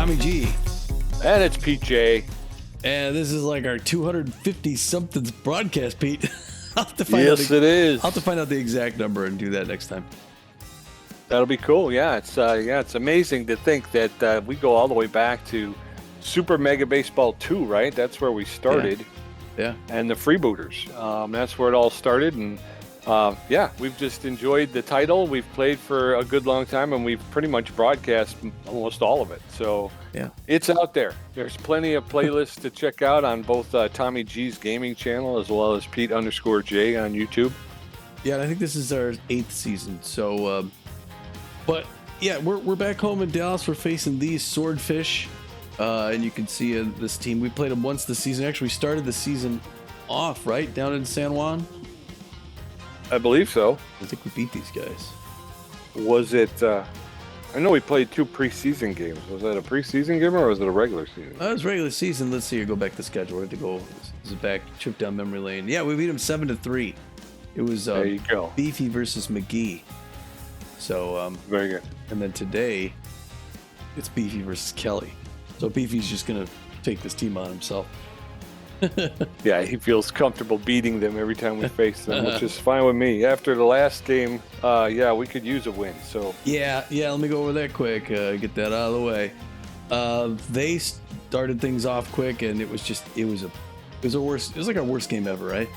Tommy G. And it's PJ. And this is like our 250-something broadcast, Pete. It is. I'll have to find out the exact number and do that next time. That'll be cool. Yeah, it's amazing to think that we go all the way back to Super Mega Baseball 2, right? That's where we started. Yeah. And the Freebooters. That's where it all started. And we've just enjoyed the title. We've played for a good long time, and we've pretty much broadcast almost all of it. So yeah, it's out there. There's plenty of playlists to check out on both Tommy G's gaming channel as well as Pete _J on YouTube. Yeah, and I think this is our 8th season. So, but yeah, we're back home in Dallas. We're facing these Swordfish, and you can see this team. We played them once this season. Actually, we started the season off right down in San Juan. I believe so. I think we beat these guys. Was it? I know we played 2 preseason games. Was that a preseason game or was it a regular season? That was regular season. Let's see here. Go back to the schedule. We have to go. This is back trip down memory lane. Yeah, we beat them 7-3. It was there you go. Beefy versus McGee. So very good. And then today, it's Beefy versus Kelly. So Beefy's just gonna take this team on himself. Yeah, he feels comfortable beating them every time we face them, which is fine with me. After the last game, we could use a win. So yeah. Let me go over that quick. Get that out of the way. They started things off quick, and it was like our worst game ever, right?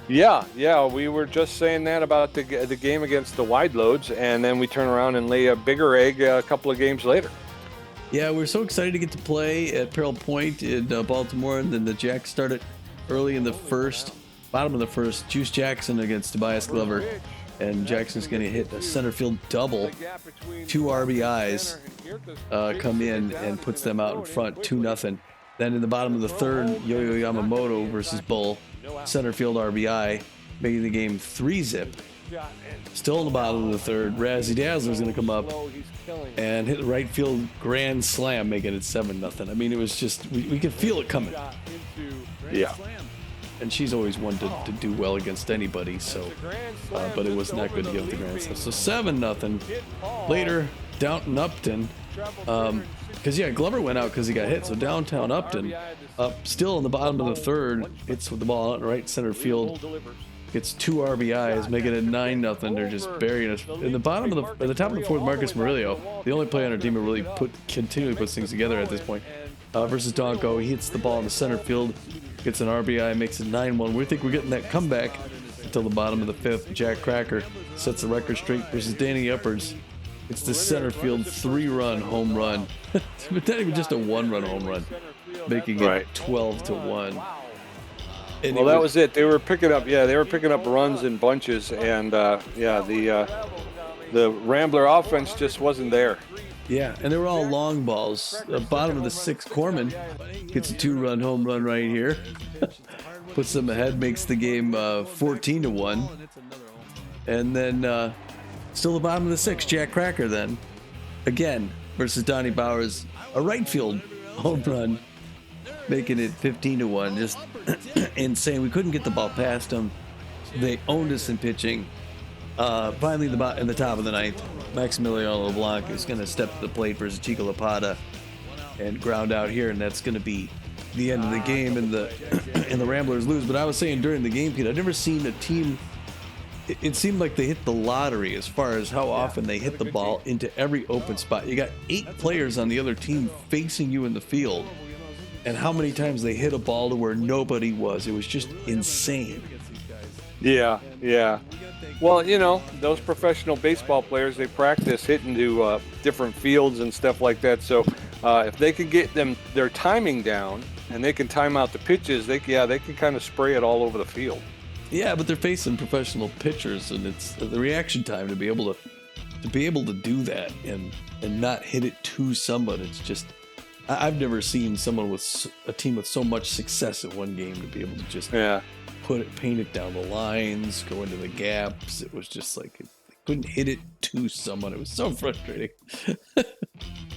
Yeah. We were just saying that about the game against the Wide Loads, and then we turn around and lay a bigger egg a couple of games later. Yeah, we're so excited to get to play at Peril Point in Baltimore, and then the Jacks started early in the bottom of the first. Juice Jackson against Tobias Glover, and Jackson's going to hit a center field double. 2 RBIs come in and puts them out in front, 2-0. Then in the bottom of the third, Yo-Yo Yamamoto versus Bull, center field RBI, making the game 3-zip. Still in the bottom of the third, Razzie Dazzler's going to come up and hit the right field grand slam, making it 7-0. I mean, it was just, we could feel it coming. Yeah. And she's always one to do well against anybody, so, but it was not good to give the grand slam. So 7-0. Later, Downton Upton, because Glover went out because he got hit. So downtown Upton, still in the bottom of the third, hits with the ball out in right center field. Gets 2 RBIs, making it 9-0. They're just burying us. In the top of the fourth, Marcus Murillo, the only player on our team who really continually puts things together at this point, versus Donko. He hits the ball in the center field, gets an RBI, makes it 9-1. We think we're getting that comeback until the bottom of the fifth. Jack Cracker sets the record straight versus Danny Uppards. It's the center field 3-run home run. But not even just a 1-run home run, making it 12-1. Well, that was it. They were picking up runs in bunches, and the Rambler offense just wasn't there. Yeah, and they were all long balls. The bottom of the 6th, Corman gets a 2-run home run right here. Puts them ahead, makes the game 14-1. And then still the bottom of the 6th, Jack Cracker then. Again, versus Donnie Bowers, a right field home run, making it 15-1. Just insane. We couldn't get the ball past them. They owned us in pitching. Finally, in the top of the 9th, Maximiliano LeBlanc is going to step to the plate versus Chico Lapata and ground out here, and that's going to be the end of the game, and the Ramblers lose. But I was saying during the game, Pete, I've never seen a team. It seemed like they hit the lottery as far as how often they hit the ball into every open spot. You got 8 players on the other team facing you in the field, and how many times they hit a ball to where nobody was. It was just insane. Yeah. Well, those professional baseball players, they practice hitting to different fields and stuff like that. So if they can get their timing down and they can time out the pitches, they can kind of spray it all over the field. Yeah, but they're facing professional pitchers, and it's the reaction time to be able to do that and not hit it to someone. It's just, I've never seen someone with a team with so much success in one game to be able to just paint it down the lines, go into the gaps. It was just like they couldn't hit it to someone. It was so frustrating.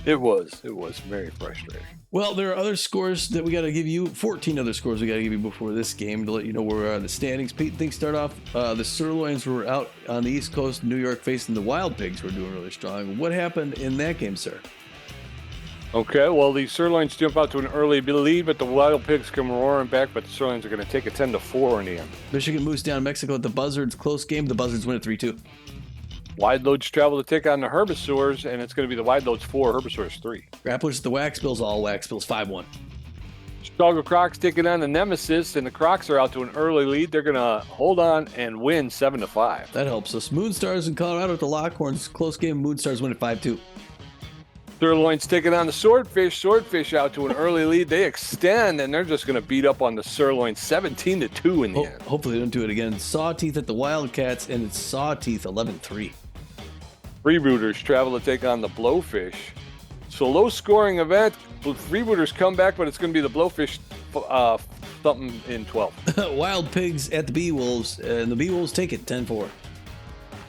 It was very frustrating. Well, there are other scores that we got to give you. 14 other scores we got to give you before this game to let you know where we are in the standings. Pete, things start off. The Sirloins were out on the East Coast, New York, facing the Wild Pigs, who are doing really strong. What happened in that game, sir? Okay, well, the Sirloins jump out to an early lead, but the Wild Pigs come roaring back, but the Sirloins are going to take a 10-4 in the end. Michigan Moose down Mexico at the Buzzards. Close game. The Buzzards win at 3-2. Wide Loads travel to take on the Herbivores, and it's going to be the Wide Loads 4, Herbivores 3. Grapplers at the Wax Bills. All Wax Bills 5-1. Chicago Crocs taking on the Nemesis, and the Crocs are out to an early lead. They're going to hold on and win 7-5. That helps us. Moonstars in Colorado at the Lockhorns. Close game. Moonstars win at 5-2. Sirloins taking on the Swordfish. Swordfish out to an early lead. They extend, and they're just going to beat up on the Sirloins 17-2 in the end. Hopefully they don't do it again. Sawteeth at the Wildcats, and it's Sawteeth 11-3. Freebooters travel to take on the Blowfish. So low-scoring event. Freebooters come back, but it's going to be the Blowfish something in 12. Wild Pigs at the Bee-Wolves, and the Bee-Wolves take it 10-4.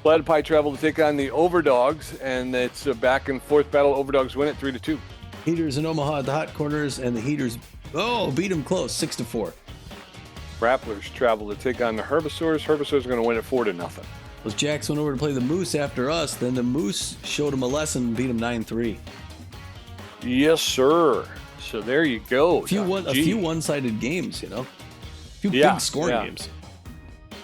Flat Pie travel to take on the Overdogs, and it's a back-and-forth battle. Overdogs win it 3-2. Heaters in Omaha at the Hot Corners, and the Heaters, beat them close, 6-4. Ramblers travel to take on the Herbivores. Herbivores are going to win it 4-0. Those Jacks went over to play the Moose after us. Then the Moose showed them a lesson and beat them 9-3. Yes, sir. So there you go. A few one-sided games, A few big scoring games.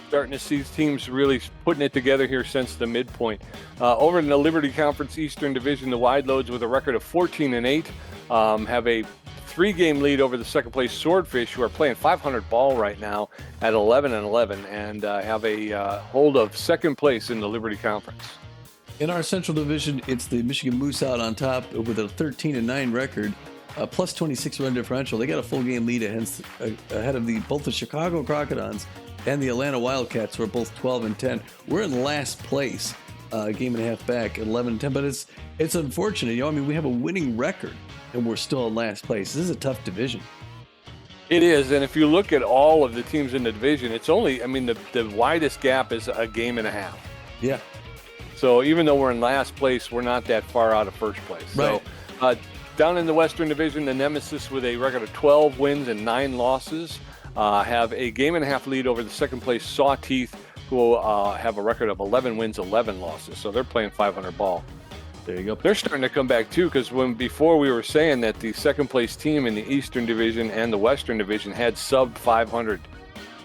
Starting to see teams really putting it together here since the midpoint. Over in the Liberty Conference Eastern Division, the Wide Loads with a record of 14-8 have a 3-game lead over the second-place Swordfish, who are playing 500 ball right now at 11-11, and have a hold of second place in the Liberty Conference. In our Central Division, it's the Michigan Moose out on top with a 13-9 record, plus 26 run differential. They got a full game lead ahead of both the Chicago Crocodons and the Atlanta Wildcats, who are both 12-10. We're in last place, game and a half back at 11-10, but it's unfortunate. We have a winning record, and we're still in last place. This is a tough division. It is, and if you look at all of the teams in the division, it's only, the widest gap is a game and a half. Yeah. So even though we're in last place, we're not that far out of first place. Right. So down in the Western Division, the Nemesis with a record of 12 wins and 9 losses have a game and a half lead over the second place Sawteeth, who have a record of 11 wins, 11 losses. So they're playing 500 ball. There you go. They're starting to come back too, because before we were saying that the second place team in the Eastern Division and the Western Division had sub 500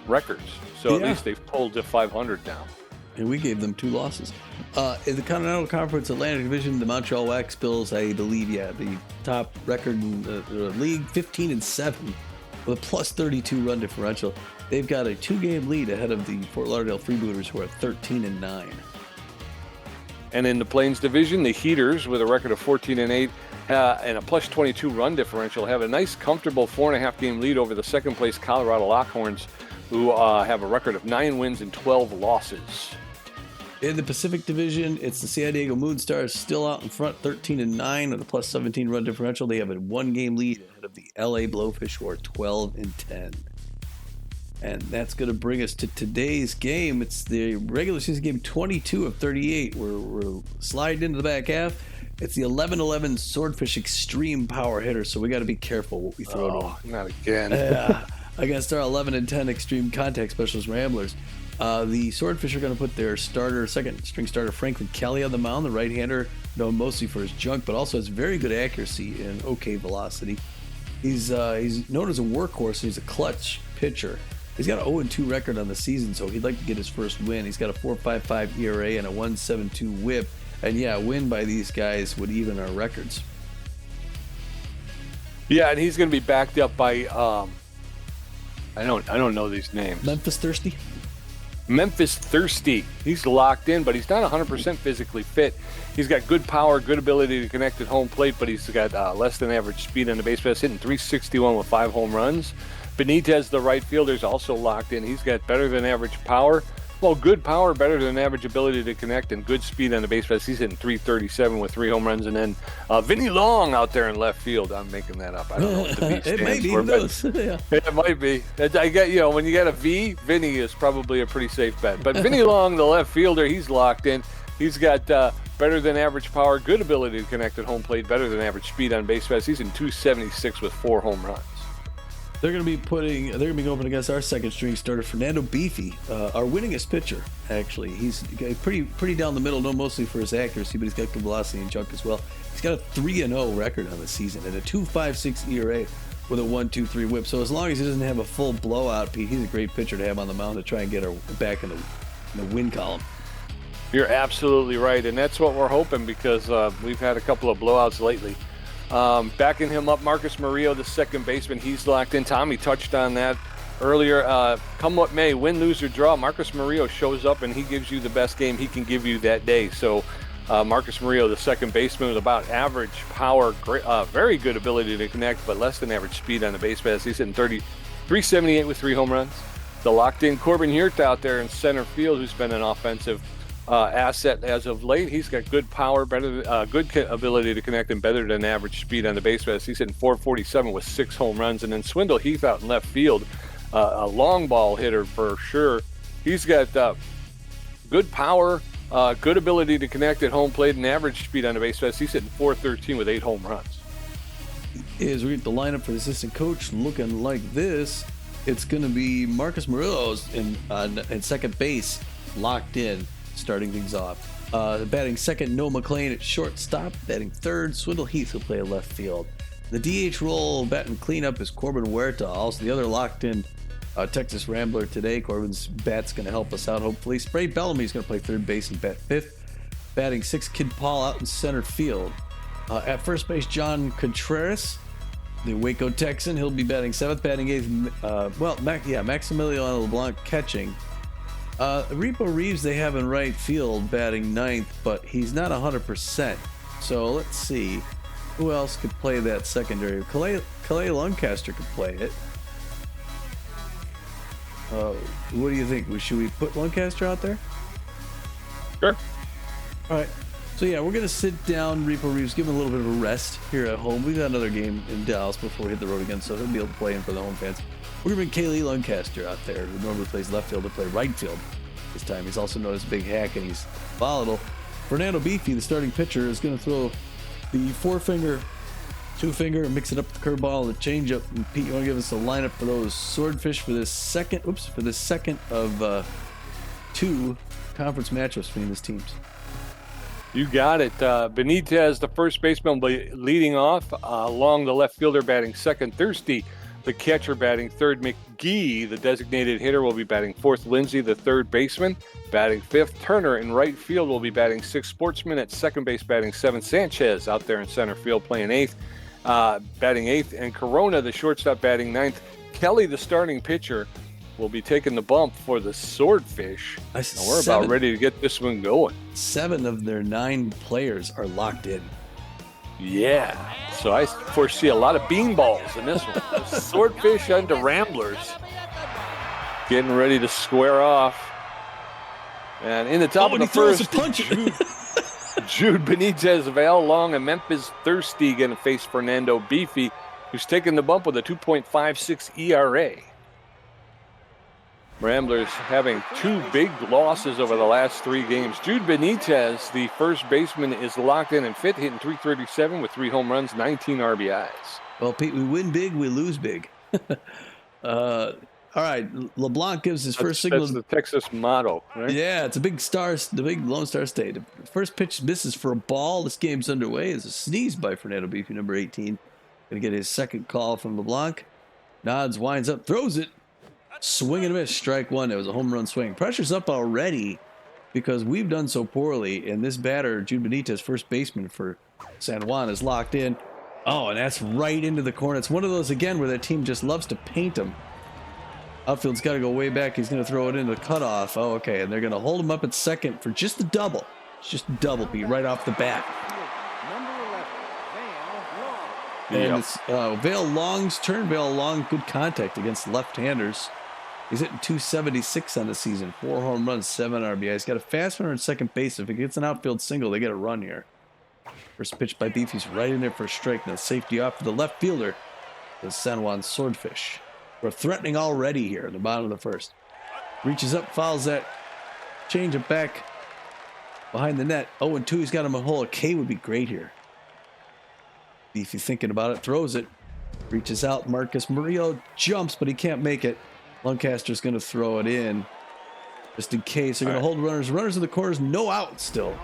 records. So at least they've pulled to 500 now. And we gave them 2 losses. In the Continental Conference Atlantic Division, the Montreal Wax Bills, I believe, the top record in the league, 15-7, with a plus 32 run differential. They've got a 2-game lead ahead of the Fort Lauderdale Freebooters, who are 13-9. And in the Plains Division, the Heaters, with a record of 14-8 and a plus 22 run differential, have a nice, comfortable 4.5-game lead over the second place Colorado Lockhorns, who have a record of 9 wins and 12 losses. In the Pacific Division, it's the San Diego Moonstars still out in front, 13-9 with a plus 17 run differential. They have a 1-game lead ahead of the LA Blowfish, who are 12-10. And that's going to bring us to today's game. It's the regular season game 22 of 38. We're sliding into the back half. It's the 11-11 Swordfish Extreme Power Hitter, so we got to be careful what we throw to them. Not again. Against our 11-10 Extreme Contact Specialist Ramblers. The Swordfish are going to put their second string starter, Franklin Kelly, on the mound, the right-hander, known mostly for his junk, but also has very good accuracy and okay velocity. He's known as a workhorse, and he's a clutch pitcher. He's got an 0-2 record on the season, so he'd like to get his first win. He's got a 4.55 ERA and a 1.72 WHIP, and a win by these guys would even our records. Yeah, and he's going to be backed up by I don't know these names. Memphis Thirsty. He's locked in, but he's not 100% physically fit. He's got good power, good ability to connect at home plate, but he's got less than average speed on the base pass, hitting .361 with 5 home runs. Benitez, the right fielder, is also locked in. He's got better than average power. Well, good power, better than average ability to connect, and good speed on the base pass. He's hitting .337 with 3 home runs. And then Vinny Long out there in left field. I'm making that up. I don't know what the V stands it may be for. those. Yeah. It might be. I get, when you got a V, Vinny is probably a pretty safe bet. But Vinny Long, the left fielder, he's locked in. He's got better than average power, good ability to connect at home plate, better than average speed on base pass. He's in .276 with 4 home runs. They're going to be going up against our second string starter, Fernando Beefy, our winningest pitcher. Actually, he's pretty down the middle, mostly for his accuracy, but he's got good velocity and junk as well. He's got a 3-0 record on the season and a 2.56 ERA with a 1.23 WHIP. So as long as he doesn't have a full blowout, Pete, he's a great pitcher to have on the mound to try and get her back in the win column. You're absolutely right, and that's what we're hoping, because we've had a couple of blowouts lately. Backing him up, Marcus Murillo, the second baseman, he's locked in. Tommy touched on that earlier. Come what may, win, lose, or draw, Marcus Murillo shows up and he gives you the best game he can give you that day. So Marcus Murillo, the second baseman, with about average power, very good ability to connect, but less than average speed on the base paths. He's hitting 378 with 3 home runs. The locked-in Corbin Hirt out there in center field, who's been an offensive asset as of late. He's got good power, good ability to connect, and better than average speed on the base paths. He's hitting 447 with 6 home runs. And then Swindle Heath out in left field, a long ball hitter for sure. He's got good power, good ability to connect at home plate, and average speed on the base paths. He's hitting 413 with 8 home runs. As we get the lineup for the assistant coach looking like this, it's going to be Marcus Murillo's in second base, locked in, starting things off. Batting second, Noah McLean at shortstop. Batting third, Swindle Heath will play left field. The DH role, batting cleanup, is Corbin Huerta. Also, the other locked-in Texas Rambler today. Corbin's bat's going to help us out, hopefully. Spray Bellamy's going to play third base and bat fifth. Batting sixth, Kid Paul out in center field. At first base, John Contreras, the Waco Texan. He'll be batting seventh. Batting eighth, Maximiliano LeBlanc catching. Repo Reeves they have in right field batting ninth, but he's not 100%. So let's see who else could play that secondary. Calais Lancaster could play it. What do you think? Should we put Lancaster out there? Sure. All right. So yeah, we're gonna sit down Repo Reeves, give him a little bit of a rest here at home. We've got another game in Dallas before we hit the road again, so he'll be able to play in for the home fans. We're gonna bring Calais Lancaster out there, who normally plays left field, to play right field this time. He's also known as Big Hack, and he's volatile. Fernando Beefy, the starting pitcher, is going to throw the 4-finger, 2-finger, and mix it up with the curveball and the changeup. And Pete, you want to give us a lineup for those Swordfish for this second of 2 conference matchups between these teams? You got it. Benitez, the first baseman, will be leading off. Along the left fielder, batting second, Thirsty. The catcher batting third, McGee, the designated hitter, will be batting fourth. Lindsay, the third baseman, batting fifth. Turner in right field will be batting sixth. Sportsman at second base batting seventh. Sanchez out there in center field playing eighth, batting eighth. And Corona, the shortstop, batting ninth. Kelly, the starting pitcher, will be taking the bump for the Swordfish. And we're about ready to get this one going. 7 of their 9 players are locked in. Yeah, so I foresee a lot of beanballs in this one. Swordfish and the Ramblers getting ready to square off. And in the top of the first, Jude Benitez of Al Long and Memphis Thirsty going to face Fernando Beefy, who's taking the bump with a 2.56 ERA. Ramblers having 2 big losses over the last 3 games. Jude Benitez, the first baseman, is locked in and fit, hitting 337 with 3 home runs, 19 RBIs. Well, Pete, we win big, we lose big. All right, LeBlanc gives his first signal. That's the Texas motto, right? Yeah, it's a big star, the big Lone Star State. The first pitch misses for a ball. This game's underway. It's a sneeze by Fernando Beefy, number 18. Going to get his second call from LeBlanc. Nods, winds up, throws it. Swing and a miss, strike one. It was a home run swing. Pressure's up already because we've done so poorly, and this batter, Jude Benitez, first baseman for San Juan, is locked in. Oh, and that's right into the corner. It's one of those, again, where that team just loves to paint him. Outfield's got to go way back. He's going to throw it into the cutoff. Oh, okay, and they're going to hold him up at second for just a double. It's just a double, Pete, right off the bat. And it's Vale Long's turn. Vale Long, good contact against left-handers. He's hitting 276 on the season, 4 home runs, 7 RBIs. He's got a fast runner at second base. If he gets an outfield single, they get a run here. First pitch by Beefy's right in there for a strike. Now safety off to the left fielder, the San Juan Swordfish. We're threatening already here at the bottom of the first. Reaches up, fouls that. Change it back behind the net. 0-2, he's got him a hole. A K would be great here. Beefy thinking about it, throws it. Reaches out. Marcus Murillo jumps, but he can't make it. Lancaster's going to throw it in just in case. They're going to hold runners. Runners in the corners, no out still.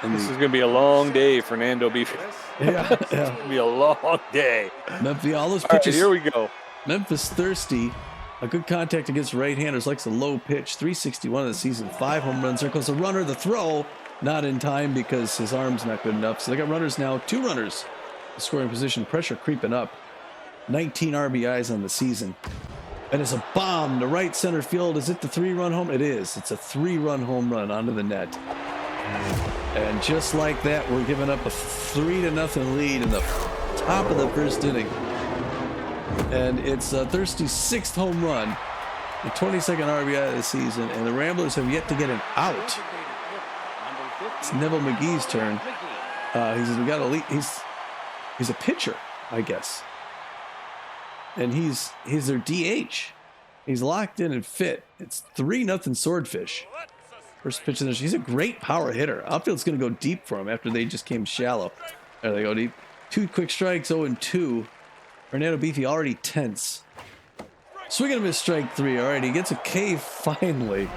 And this is going to be a long day for Nando Beefy. Yeah. It's going to be a long day. Memphis, all those All right, pitches. here we go. Memphis thirsty. A good contact against right-handers. Likes a low pitch. 361 of the season. 5 home runs. There goes the runner. The throw, not in time because his arm's not good enough. So they got runners now. 2 runners. The scoring position. Pressure creeping up. 19 RBIs on the season. And it's a bomb to right center field. Is it the 3-run home? It is. It's a 3-run home run onto the net. And just like that, we're giving up a 3-0 lead in the top of the first inning. And it's Thirsty's 6th home run, the 22nd RBI of the season, and the Ramblers have yet to get an out. It's Neville McGee's turn. We got a lead. He's a pitcher, I guess. And he's their DH. He's locked in and fit. It's 3-0 Swordfish. First pitch in there. He's a great power hitter. Outfield's going to go deep for him after they just came shallow. There they go deep. 2 quick strikes, 0-2. Fernando Beefy already tense. Swinging him his strike 3. All right, he gets a K finally.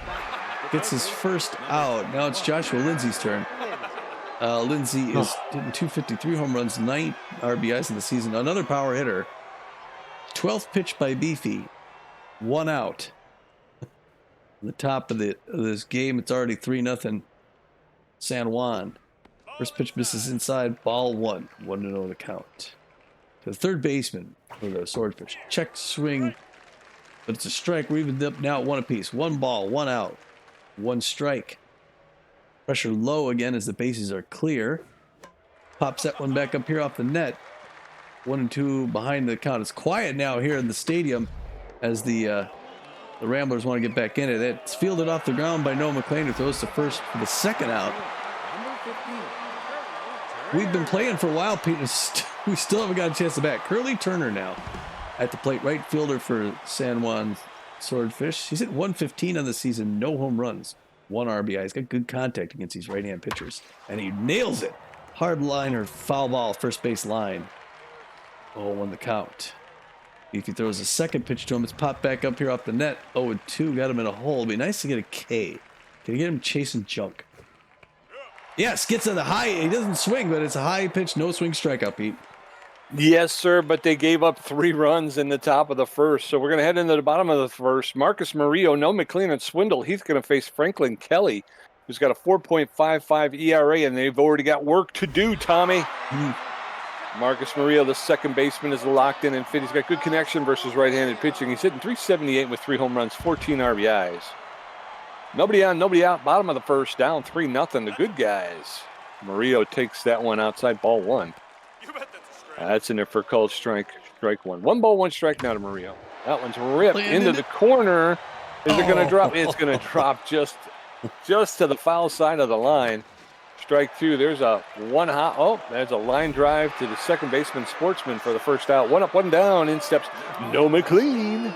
Gets his first out. Now it's Joshua Lindsay's turn. Lindsay is hitting 253 home runs, 9 RBIs in the season. Another power hitter. 12th pitch by Beefy. 1 out. On the top of this game, it's already 3-0 San Juan. First pitch misses inside, ball 1. 1-0 the count. To the third baseman for the Swordfish. Check swing, but it's a strike. We're even up now at 1 apiece. 1 ball, 1 out, 1 strike. Pressure low again as the bases are clear. Pops that one back up here off the net. 1-2 behind the count. It's quiet now here in the stadium as the Ramblers want to get back in it. It's fielded off the ground by Noah McLean, who throws to first for the 2nd out. We've been playing for a while, Pete. We still haven't got a chance to bat. Curly Turner now at the plate. Right fielder for San Juan Swordfish. He's hit 115 on the season. No home runs. 1 RBI. He's got good contact against these right-hand pitchers. And he nails it. Hard line or foul ball, first base line. 0-1 the count. If he throws a second pitch to him, it's popped back up here off the net. 0-2, got him in a hole. It'd be nice to get a K. Can you get him chasing junk? Yes, gets to the high. He doesn't swing, but it's a high pitch, no swing strikeout, Pete. Yes, sir, but they gave up 3 runs in the top of the first. So we're going to head into the bottom of the first. Marcus Murillo, no McLean, and Swindle. He's going to face Franklin Kelly, who's got a 4.55 ERA, and they've already got work to do, Tommy. Marcus Murillo, the second baseman, is locked in and fit. He's got good connection versus right-handed pitching. He's hitting 378 with 3 home runs, 14 RBIs. Nobody on, nobody out. Bottom of the first, down 3-0. The good guys. Murillo takes that one outside, ball 1. That's in there for called strike 1. 1 ball, 1 strike now to Murillo. That one's ripped into the corner. Is it going to drop? It's going to drop just to the foul side of the line. Strike 2. There's a 1 hot. Oh, there's a line drive to the second baseman, Sportsman, for the first out. 1 up, 1 down. In steps No McLean.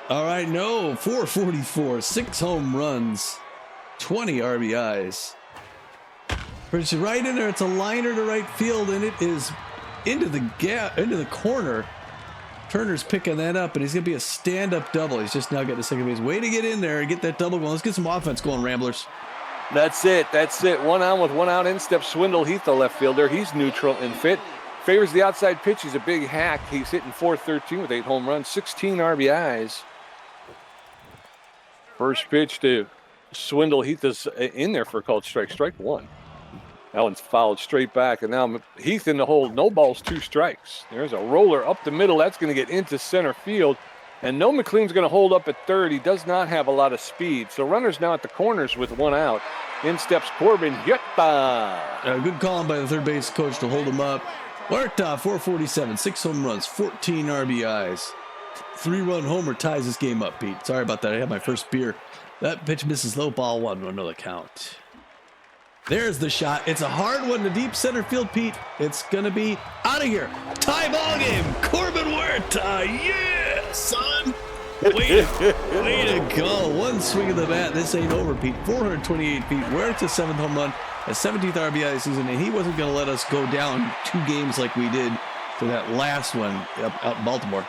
All right, no. 444, 6 home runs, 20 RBIs. It's right in there. It's a liner to right field, and it is into the gap, into the corner. Turner's picking that up, and he's going to be a stand-up double. He's just now getting the second base. Way to get in there and get that double going. Let's get some offense going, Ramblers. That's it. 1 on with 1 out. In steps Swindle Heath, the left fielder. He's neutral and fit. Favors the outside pitch. He's a big hack. He's hitting .413 with 8 home runs, 16 RBIs. First pitch to Swindle Heath is in there for a called strike 1. That one's fouled straight back, and now Heath in the hole. No balls, 2 strikes. There's a roller up the middle. That's going to get into center field. And No McLean's going to hold up at third. He does not have a lot of speed. So runners now at the corners with 1 out. In steps Corbin Yetta. Good call by the third base coach to hold him up. Huerta, 447, 6 home runs, 14 RBIs. 3-run homer ties this game up, Pete. Sorry about that. I had my first beer. That pitch misses low, ball 1, another count. There's the shot. It's a hard one to deep center field, Pete. It's going to be out of here. Tie ball game. Corbin Huerta. Yeah, son. Way to go. 1 swing of the bat. This ain't over, Pete. 428 feet. Huerta's 7th home run, a 17th RBI this season, and he wasn't going to let us go down 2 games like we did to that last one out in Baltimore.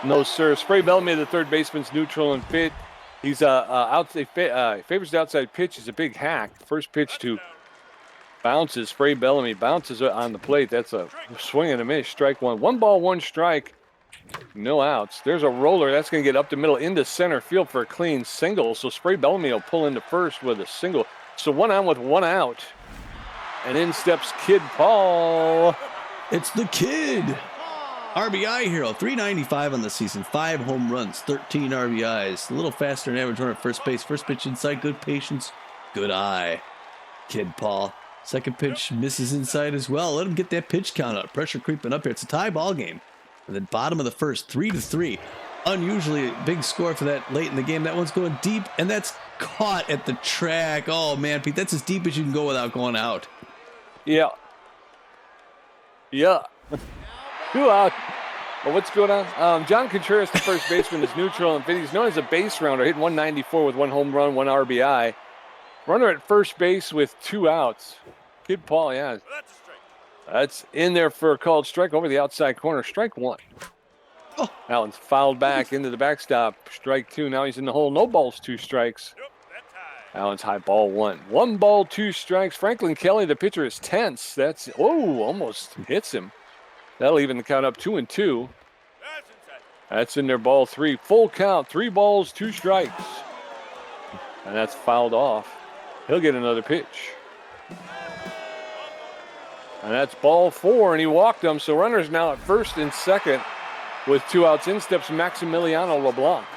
No, sir. Spray Bellamy, the third baseman's neutral and fit. He's outside, favors the outside pitch. He's a big hack. First pitch to bounces. Spray Bellamy bounces on the plate. That's a swing and a miss. Strike one. 1 ball, 1 strike. No outs. There's a roller. That's going to get up the middle into center field for a clean single. So Spray Bellamy will pull into first with a single. So 1 on with 1 out. And in steps Kid Paul. It's the kid. RBI hero, 395 on the season, 5 home runs, 13 RBIs. A little faster than average runner at first base. First pitch inside, good patience, good eye. Kid Paul. Second pitch misses inside as well. Let him get that pitch count up. Pressure creeping up here. It's a tie ball game. And then bottom of the first, 3-3. Unusually big score for that late in the game. That one's going deep, and that's caught at the track. Oh, man, Pete, that's as deep as you can go without going out. Yeah. 2 out. Well, what's going on? John Contreras, the first baseman, is neutral and fit. He's known as a base rounder, hitting 194 with 1 home run, 1 RBI. Runner at first base with 2 outs. Kid Paul, yeah. That's in there for a called strike over the outside corner. Strike 1. Oh. Allen's fouled back into the backstop. Strike 2. Now he's in the hole. No balls, 2 strikes. Allen's high ball 1. 1 ball, 2 strikes. Franklin Kelly, the pitcher, is tense. That's, almost hits him. That'll even the count up 2-2. That's in there, ball 3. Full count, 3 balls, 2 strikes. And that's fouled off. He'll get another pitch. And that's ball 4, and he walked him. So runners now at first and second with 2 outs. In steps Maximiliano LeBlanc.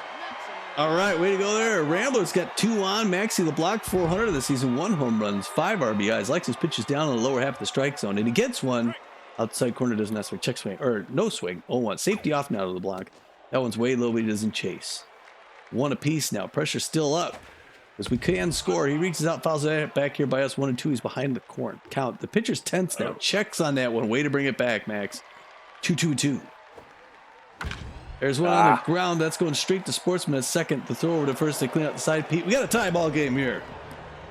All right, way to go there. Ramblers got 2 on. Maxi LeBlanc, 400 of the season, 1 home runs, 5 RBIs. Likes his pitches down in the lower half of the strike zone, and he gets one. Outside corner does not swing. Check swing, or no swing. 0-1. Safety off now to LeBlanc. That one's way low, but he doesn't chase. 1 apiece now. Pressure still up. As we can score, he reaches out, fouls it back here by us. 1-2. He's behind the count. The pitcher's tense now. Checks on that one. Way to bring it back, Max. 2-2-2. There's one on the ground. That's going straight to Sportsman at second. The throw over to first to clean out the side. Pete, we got a tie ball game here.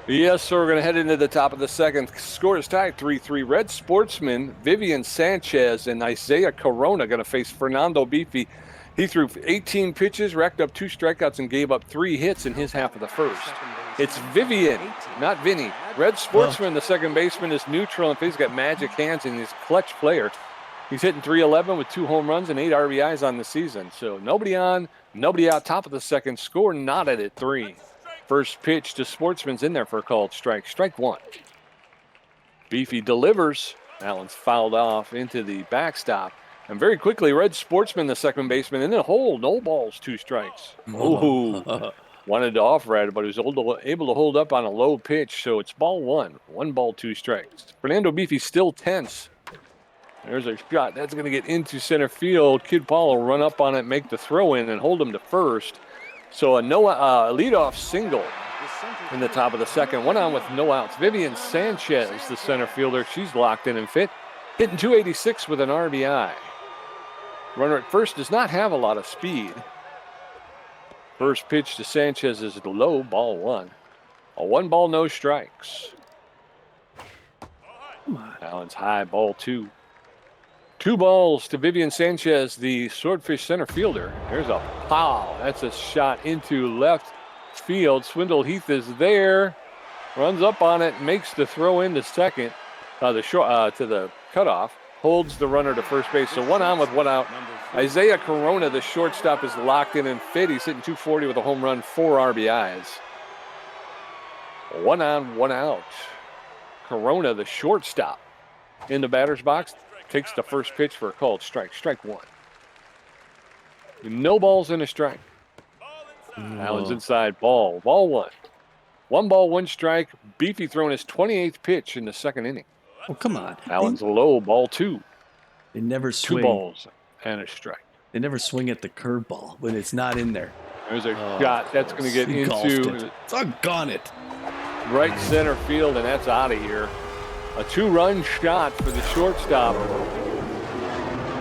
Yes, so we're going to head into the top of the second. Score is tied 3-3. Red Sportsman, Vivian Sanchez, and Isaiah Corona going to face Fernando Beefy. He threw 18 pitches, racked up 2 strikeouts, and gave up 3 hits in his half of the first. It's Vivian, not Vinny. Red Sportsman, the second baseman, is neutral, and he's got magic hands, and he's a clutch player. He's hitting .311 with 2 home runs and 8 RBIs on the season. So nobody on, nobody out. Top of the second. Score knotted at 3. First pitch to Sportsman's in there for a called strike. Strike 1. Beefy delivers. Allen's fouled off into the backstop. And very quickly, Red Sportsman, the second baseman, in the hole. No balls, 2 strikes. Ooh. Wanted to off-ride it, but he was able to hold up on a low pitch. So it's ball 1. 1 ball, 2 strikes. Fernando Beefy still tense. There's a shot. That's going to get into center field. Kid Paul will run up on it, make the throw in, and hold him to first. So a leadoff single in the top of the second. 1 on with no outs. Vivian Sanchez, the center fielder. She's locked in and fit. Hitting .286 with an RBI. Runner at first does not have a lot of speed. First pitch to Sanchez is low, ball 1. A 1 ball, no strikes. Allen's high, ball 2. 2 balls to Vivian Sanchez, the Swordfish center fielder. There's a pow. That's a shot into left field. Swindle Heath is there. Runs up on it, makes the throw into second. To the cutoff. Holds the runner to first base. So 1 on with 1 out. Isaiah Corona, the shortstop, is locked in and fit. He's hitting .240 with a home run, 4 RBIs. 1 on, 1 out. Corona, the shortstop, in the batter's box. Takes the first pitch for a called strike. Strike 1. No balls and a strike. Allen's inside. Ball 1. 1 ball, 1 strike. Beefy throwing his 28th pitch in the second inning. Oh, come on. Allen's low, ball 2. They never swing. 2 balls and a strike. They never swing at the curveball when it's not in there. There's a shot that's going to get into doggone it. Right center field, and that's out of here. A 2-run shot for the shortstop.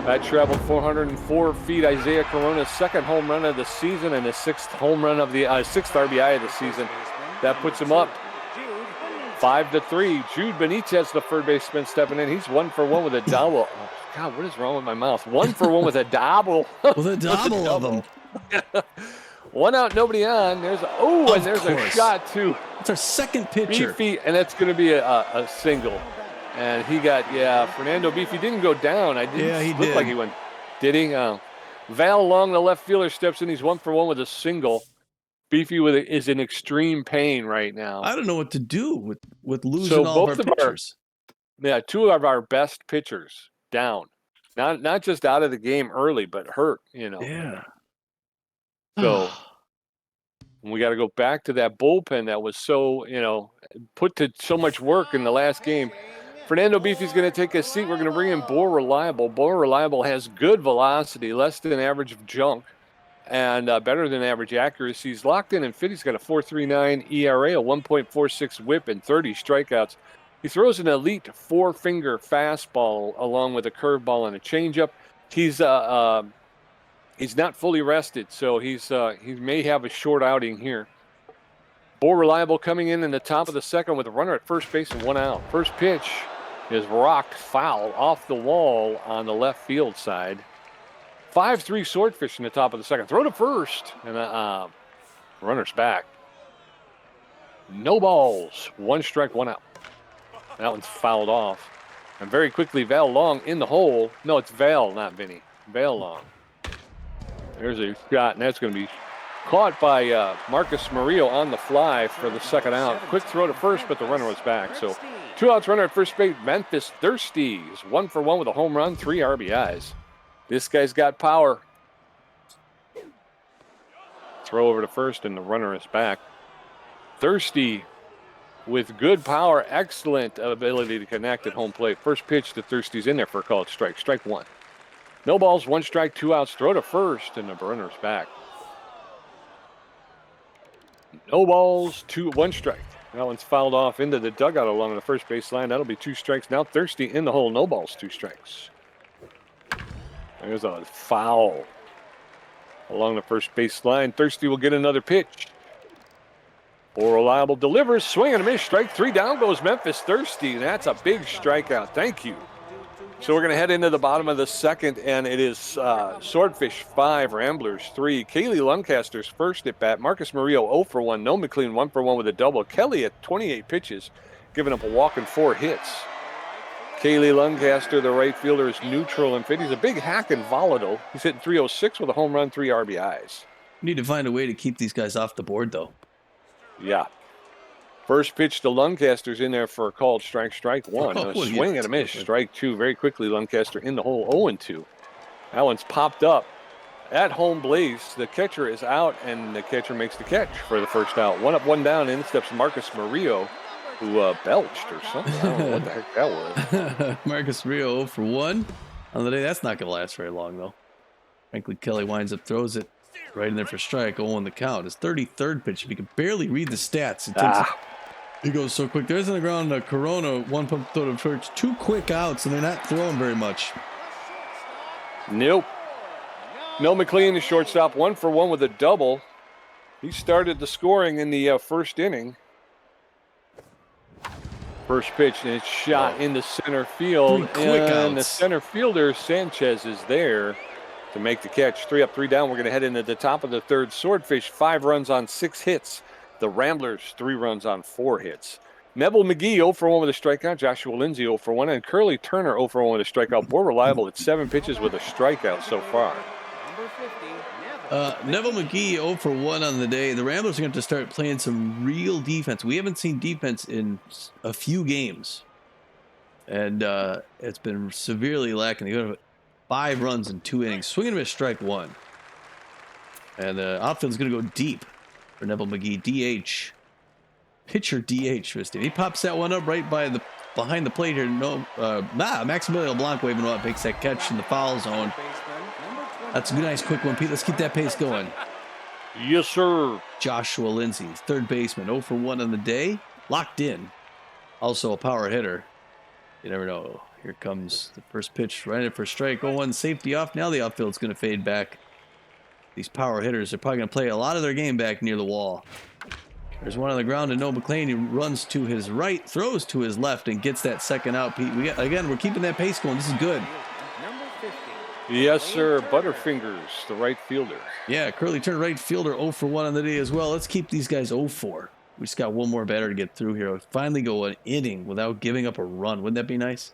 That traveled 404 feet. Isaiah Corona's 2nd home run of the season and his 6th home run of the 6th RBI of the season. That puts him up 5-3. Jude Benitez, the third baseman, stepping in. He's 1 for 1 with a double. God, what is wrong with my mouth? 1 for 1 with a double. With a double of them. 1 out, nobody on. There's and there's a shot too. It's our second pitcher. Beefy, and that's going to be a single. And he got, Fernando Beefy didn't go down. He looked like he went. Did he? Val Long, the left fielder, steps in. He's 1 for 1 with a single. Beefy is in extreme pain right now. I don't know what to do with losing all of our pitchers. 2 of our best pitchers down. Not just out of the game early, but hurt, Yeah. So we got to go back to that bullpen that was so, put to so much work in the last game. Fernando Beefy's going to take a seat. We're going to bring in Bo Reliable. Bo Reliable has good velocity, less than average junk, and better than average accuracy. He's locked in and fit. He's got a 4.39 ERA, a 1.46 whip, and 30 strikeouts. He throws an elite 4-finger fastball along with a curveball and a changeup. He's not fully rested, so he may have a short outing here. Bo Reliable coming in the top of the second with a runner at first base and 1 out. First pitch is rocked foul off the wall on the left field side. 5-3 Swordfish in the top of the second. Throw to first, and runner's back. No balls. 1 strike, 1 out. That one's fouled off. And very quickly, Val Long in the hole. No, it's Val, not Vinny. Val Long. There's a shot, and that's going to be caught by Marcus Murillo on the fly for the second out. Quick throw to first, but the runner was back. So 2 outs, runner at first base. Memphis Thirsty is 1 for 1 with a home run, 3 RBIs. This guy's got power. Throw over to first, and the runner is back. Thirsty with good power, excellent ability to connect at home plate. First pitch to Thirsty's in there for a called strike. Strike 1. No balls, 1 strike, 2 outs. Throw to first, and the runner's back. No balls, 1 strike. That one's fouled off into the dugout along the first base line. That'll be 2 strikes. Now Thirsty in the hole. No balls, 2 strikes. There's a foul along the first base line. Thirsty will get another pitch. Bo Reliable delivers. Swing and a miss. Strike 3. Down goes Memphis Thirsty. That's a big strikeout. Thank you. So we're going to head into the bottom of the second, and it is Swordfish 5, Ramblers 3. Kaylee Luncaster's first at bat. Marcus Murillo 0 for 1. No McLean 1 for 1 with a double. Kelly at 28 pitches, giving up a walk and 4 hits. Kaylee Luncaster, the right fielder, is neutral and fit. He's a big hack and volatile. He's hitting .306 with a home run, 3 RBIs. We need to find a way to keep these guys off the board, though. Yeah. First pitch to Luncaster's in there for a called strike, strike 1. A swing and a miss, strike 2. Very quickly, Luncaster in the hole, 0-2. That one's popped up at home base. The catcher is out, and the catcher makes the catch for the first out. 1 up, 1 down. In steps Marcus Murillo, who belched or something. I don't know what the heck that was. Marcus Murillo 0 for 1 on the day. That's not going to last very long, though. Frankly, Kelly winds up, throws it right in there for strike. 0 on the count. His 33rd pitch. If you can barely read the stats, he goes so quick. There's on the ground Corona, 1 pump throw to first. 2 quick outs, and they're not throwing very much. Nope. No McLean, the shortstop, 1 for 1 with a double. He started the scoring in the first inning. First pitch, and it's shot into center field. 3 quick outs. And the center fielder, Sanchez, is there to make the catch. 3 up, 3 down. We're going to head into the top of the third. Swordfish, 5 runs on 6 hits. The Ramblers, 3 runs on 4 hits. Neville McGee, 0 for 1 with a strikeout. Joshua Lindsay, 0 for 1. And Curly Turner, 0 for 1 with a strikeout. More reliable at 7 pitches with a strikeout so far. Neville McGee, 0 for 1 on the day. The Ramblers are going to have to start playing some real defense. We haven't seen defense in a few games. And it's been severely lacking. They got 5 runs in 2 innings. Swinging and a miss, strike 1. And the outfield's going to go deep for Neville McGee. DH. Pitcher DH, Tristan. He pops that one up right behind the plate here. Maximiliano Blanc waving up, makes that catch in the foul zone. That's a nice quick one, Pete. Let's keep that pace going. Yes, sir. Joshua Lindsay, third baseman, 0 for 1 on the day. Locked in. Also a power hitter. You never know. Here comes the first pitch right in for strike. 0-1, safety off. Now the outfield's going to fade back. These power hitters are probably going to play a lot of their game back near the wall. There's one on the ground, and Noah McLean. He runs to his right, throws to his left, and gets that second out. Pete, we're keeping that pace going. This is good. Yes, sir. Butterfingers, the right fielder. Yeah, Curly turned right fielder 0 for 1 on the day as well. Let's keep these guys 0 for. We just got one more batter to get through here. Finally go an inning without giving up a run. Wouldn't that be nice?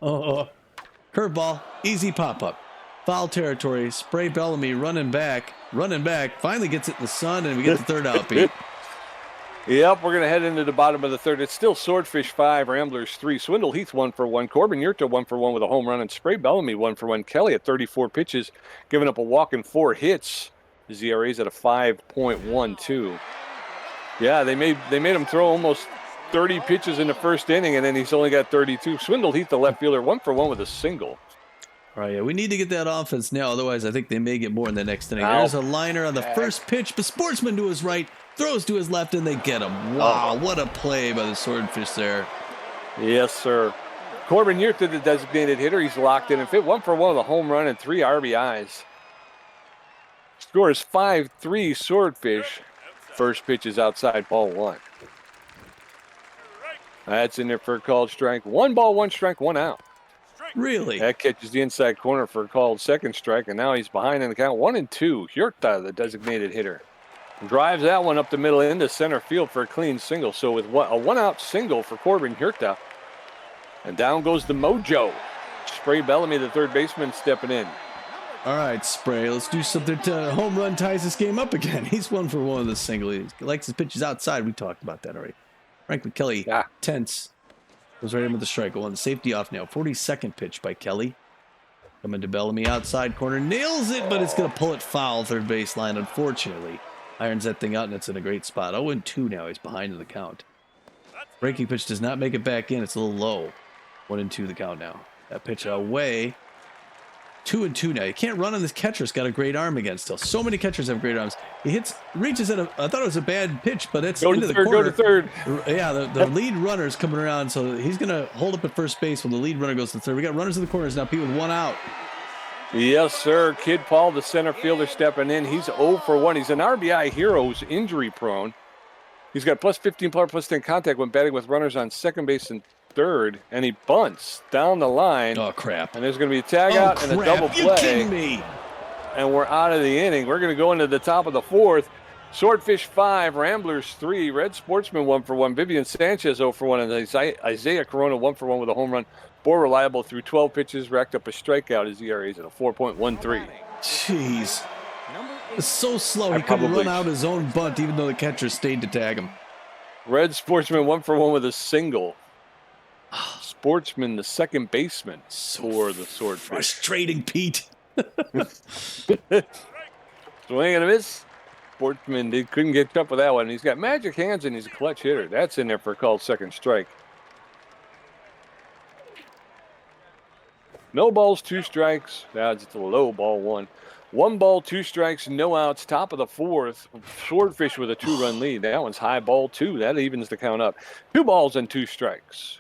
Curveball, easy pop-up. Foul territory, Spray Bellamy running back. Finally gets it in the sun, and we get the third out, Pete. Yep, we're going to head into the bottom of the third. It's still Swordfish 5, Ramblers 3. Swindle Heath 1 for 1. Corbin Yurta 1 for 1 with a home run. And Spray Bellamy 1 for 1. Kelly at 34 pitches, giving up a walk and 4 hits. His ERA's at a 5.12. Yeah, they made him throw almost 30 pitches in the first inning, and then he's only got 32. Swindle Heath, the left fielder, 1 for 1 with a single. All right, yeah, we need to get that offense now. Otherwise, I think they may get more in the next inning. Ow. There's a liner on the first pitch, but Sportsman to his right, throws to his left, and they get him. Wow, what a play by the Swordfish there. Yes, sir. Corbin Yurta, the designated hitter, he's locked in and fit. 1 for 1 with a home run and 3 RBIs. Score is 5-3 Swordfish. First pitch is outside, ball 1. That's in there for a called strike. 1 ball, 1 strike, 1 out. Really? That catches the inside corner for a called second strike, and now he's behind in the count. 1-2. Yurta, the designated hitter, drives that one up the middle into center field for a clean single. So with a 1-out single for Corbin Yurta, and down goes the mojo. Spray Bellamy, the third baseman, stepping in. All right, Spray, let's do something to home run ties this game up again. He's 1 for 1 with a single. He likes his pitches outside. We talked about that already. Franklin Kelly, tense. Goes right in with the strike. Going safety off now. 42nd pitch by Kelly. Coming to Bellamy outside corner. Nails it, but it's going to pull it foul third baseline, unfortunately. Irons that thing out, and it's in a great spot. 0-2 now. He's behind in the count. Breaking pitch does not make it back in. It's a little low. 1-2 the count now. That pitch away. 2-2 now. You can't run on this catcher. It's got a great arm again still. So many catchers have great arms. He reaches at I thought it was a bad pitch, but it's into the corner. Go to third. Yeah, the lead runner is coming around, so he's going to hold up at first base when the lead runner goes to third. We got runners in the corners now, Pete, with 1 out. Yes, sir. Kid Paul, the center fielder, stepping in. He's 0 for 1. He's an RBI hero who's injury prone. He's got plus 15 power, plus 10 contact when batting with runners on second base and third, and he bunts down the line. Oh, crap. And there's going to be a tag out and a double play. You kidding me? And we're out of the inning. We're going to go into the top of the fourth. Swordfish 5, Ramblers 3, Red Sportsman 1 for 1, Vivian Sanchez 0 for 1, and Isaiah Corona 1 for 1 with a home run. More reliable through 12 pitches, racked up a strikeout. His ERA is at a 4.13. Jeez. It's so slow. He couldn't run out his own bunt, even though the catcher stayed to tag him. Red Sportsman 1 for 1 with a single. Sportsman, the second baseman for the Swordfish. Frustrating, Pete. Swing and a miss. Sportsman couldn't get up with that one. He's got magic hands and he's a clutch hitter. That's in there for a called second strike. No balls, 2 strikes. That's a low, ball 1. 1 ball, 2 strikes, no outs. Top of the fourth. Swordfish with a 2-run lead. That one's high, ball 2. That evens the count up. 2 balls and 2 strikes.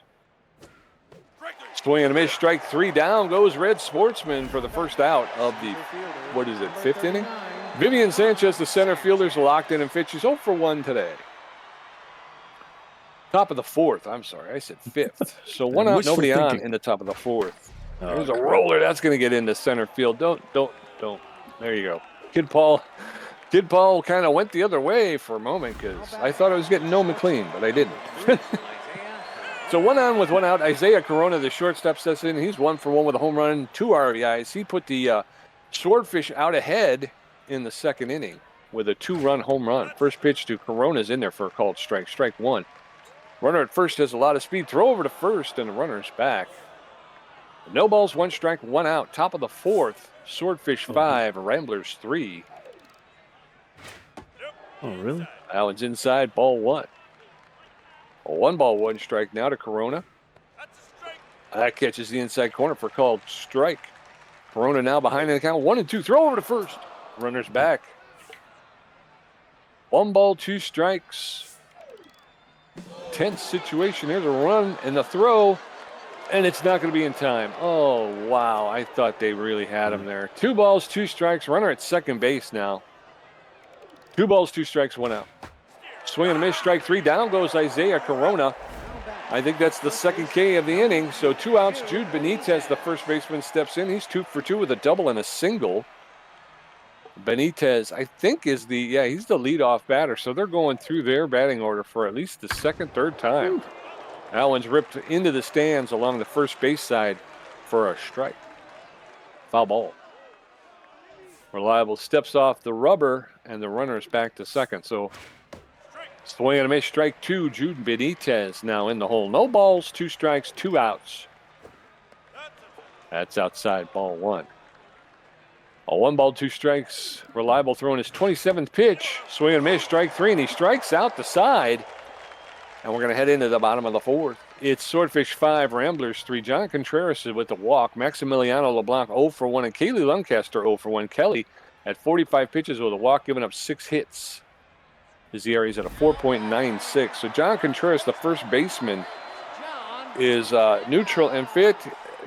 Swing and a miss, strike 3. Down goes Red Sportsman for the first out of the, 5th inning? Vivian Sanchez, the center fielder's locked in and fit. She's 0 for 1 today. Top of the fourth. I'm sorry, I said 5th. So 1 out, nobody on in the top of the fourth. There's a roller. That's going to get into center field. Don't. There you go. Kid Paul kind of went the other way for a moment because I thought I was getting no McLean, but I didn't. So 1 on with 1 out. Isaiah Corona, the shortstop, steps in. He's 1 for 1 with a home run, 2 RBIs. He put the Swordfish out ahead in the second inning with a 2-run home run. First pitch to Corona's in there for a called strike. Strike 1. Runner at first has a lot of speed. Throw over to first, and the runner's back. No balls, 1 strike, 1 out. Top of the fourth. Swordfish 5, Ramblers 3. Oh, really? That one's inside, ball 1. A 1 ball, 1 strike now to Corona. That catches the inside corner for a called strike. Corona now behind in the count. 1-2. Throw over to first. Runner's back. 1 ball, 2 strikes. Tense situation. There's a run and the throw. And it's not going to be in time. Oh, wow. I thought they really had him there. 2 balls, 2 strikes. Runner at second base now. 2 balls, 2 strikes, 1 out. Swing and a miss, strike 3. Down goes Isaiah Corona. I think that's the second K of the inning. So 2 outs. Jude Benitez, the first baseman, steps in. He's 2 for 2 with a double and a single. Benitez, I think, he's the leadoff batter. So they're going through their batting order for at least the second, third time. Ooh. That one's ripped into the stands along the first base side for a strike. Foul ball. Reliable steps off the rubber, and the runner is back to second. So swing and a miss, strike 2. Jude Benitez now in the hole. No balls, 2 strikes, 2 outs. That's outside, ball 1. A 1 ball, 2 strikes. Reliable throwing his 27th pitch. Swing and miss, strike 3, and he strikes out the side. And we're going to head into the bottom of the 4th. It's Swordfish 5, Ramblers 3. John Contreras is with the walk. Maximiliano LeBlanc 0 for 1, and Kaylee Lancaster 0 for 1. Kelly at 45 pitches with a walk, giving up 6 hits. His ERA is at a 4.96. So John Contreras, the first baseman, is neutral and fit.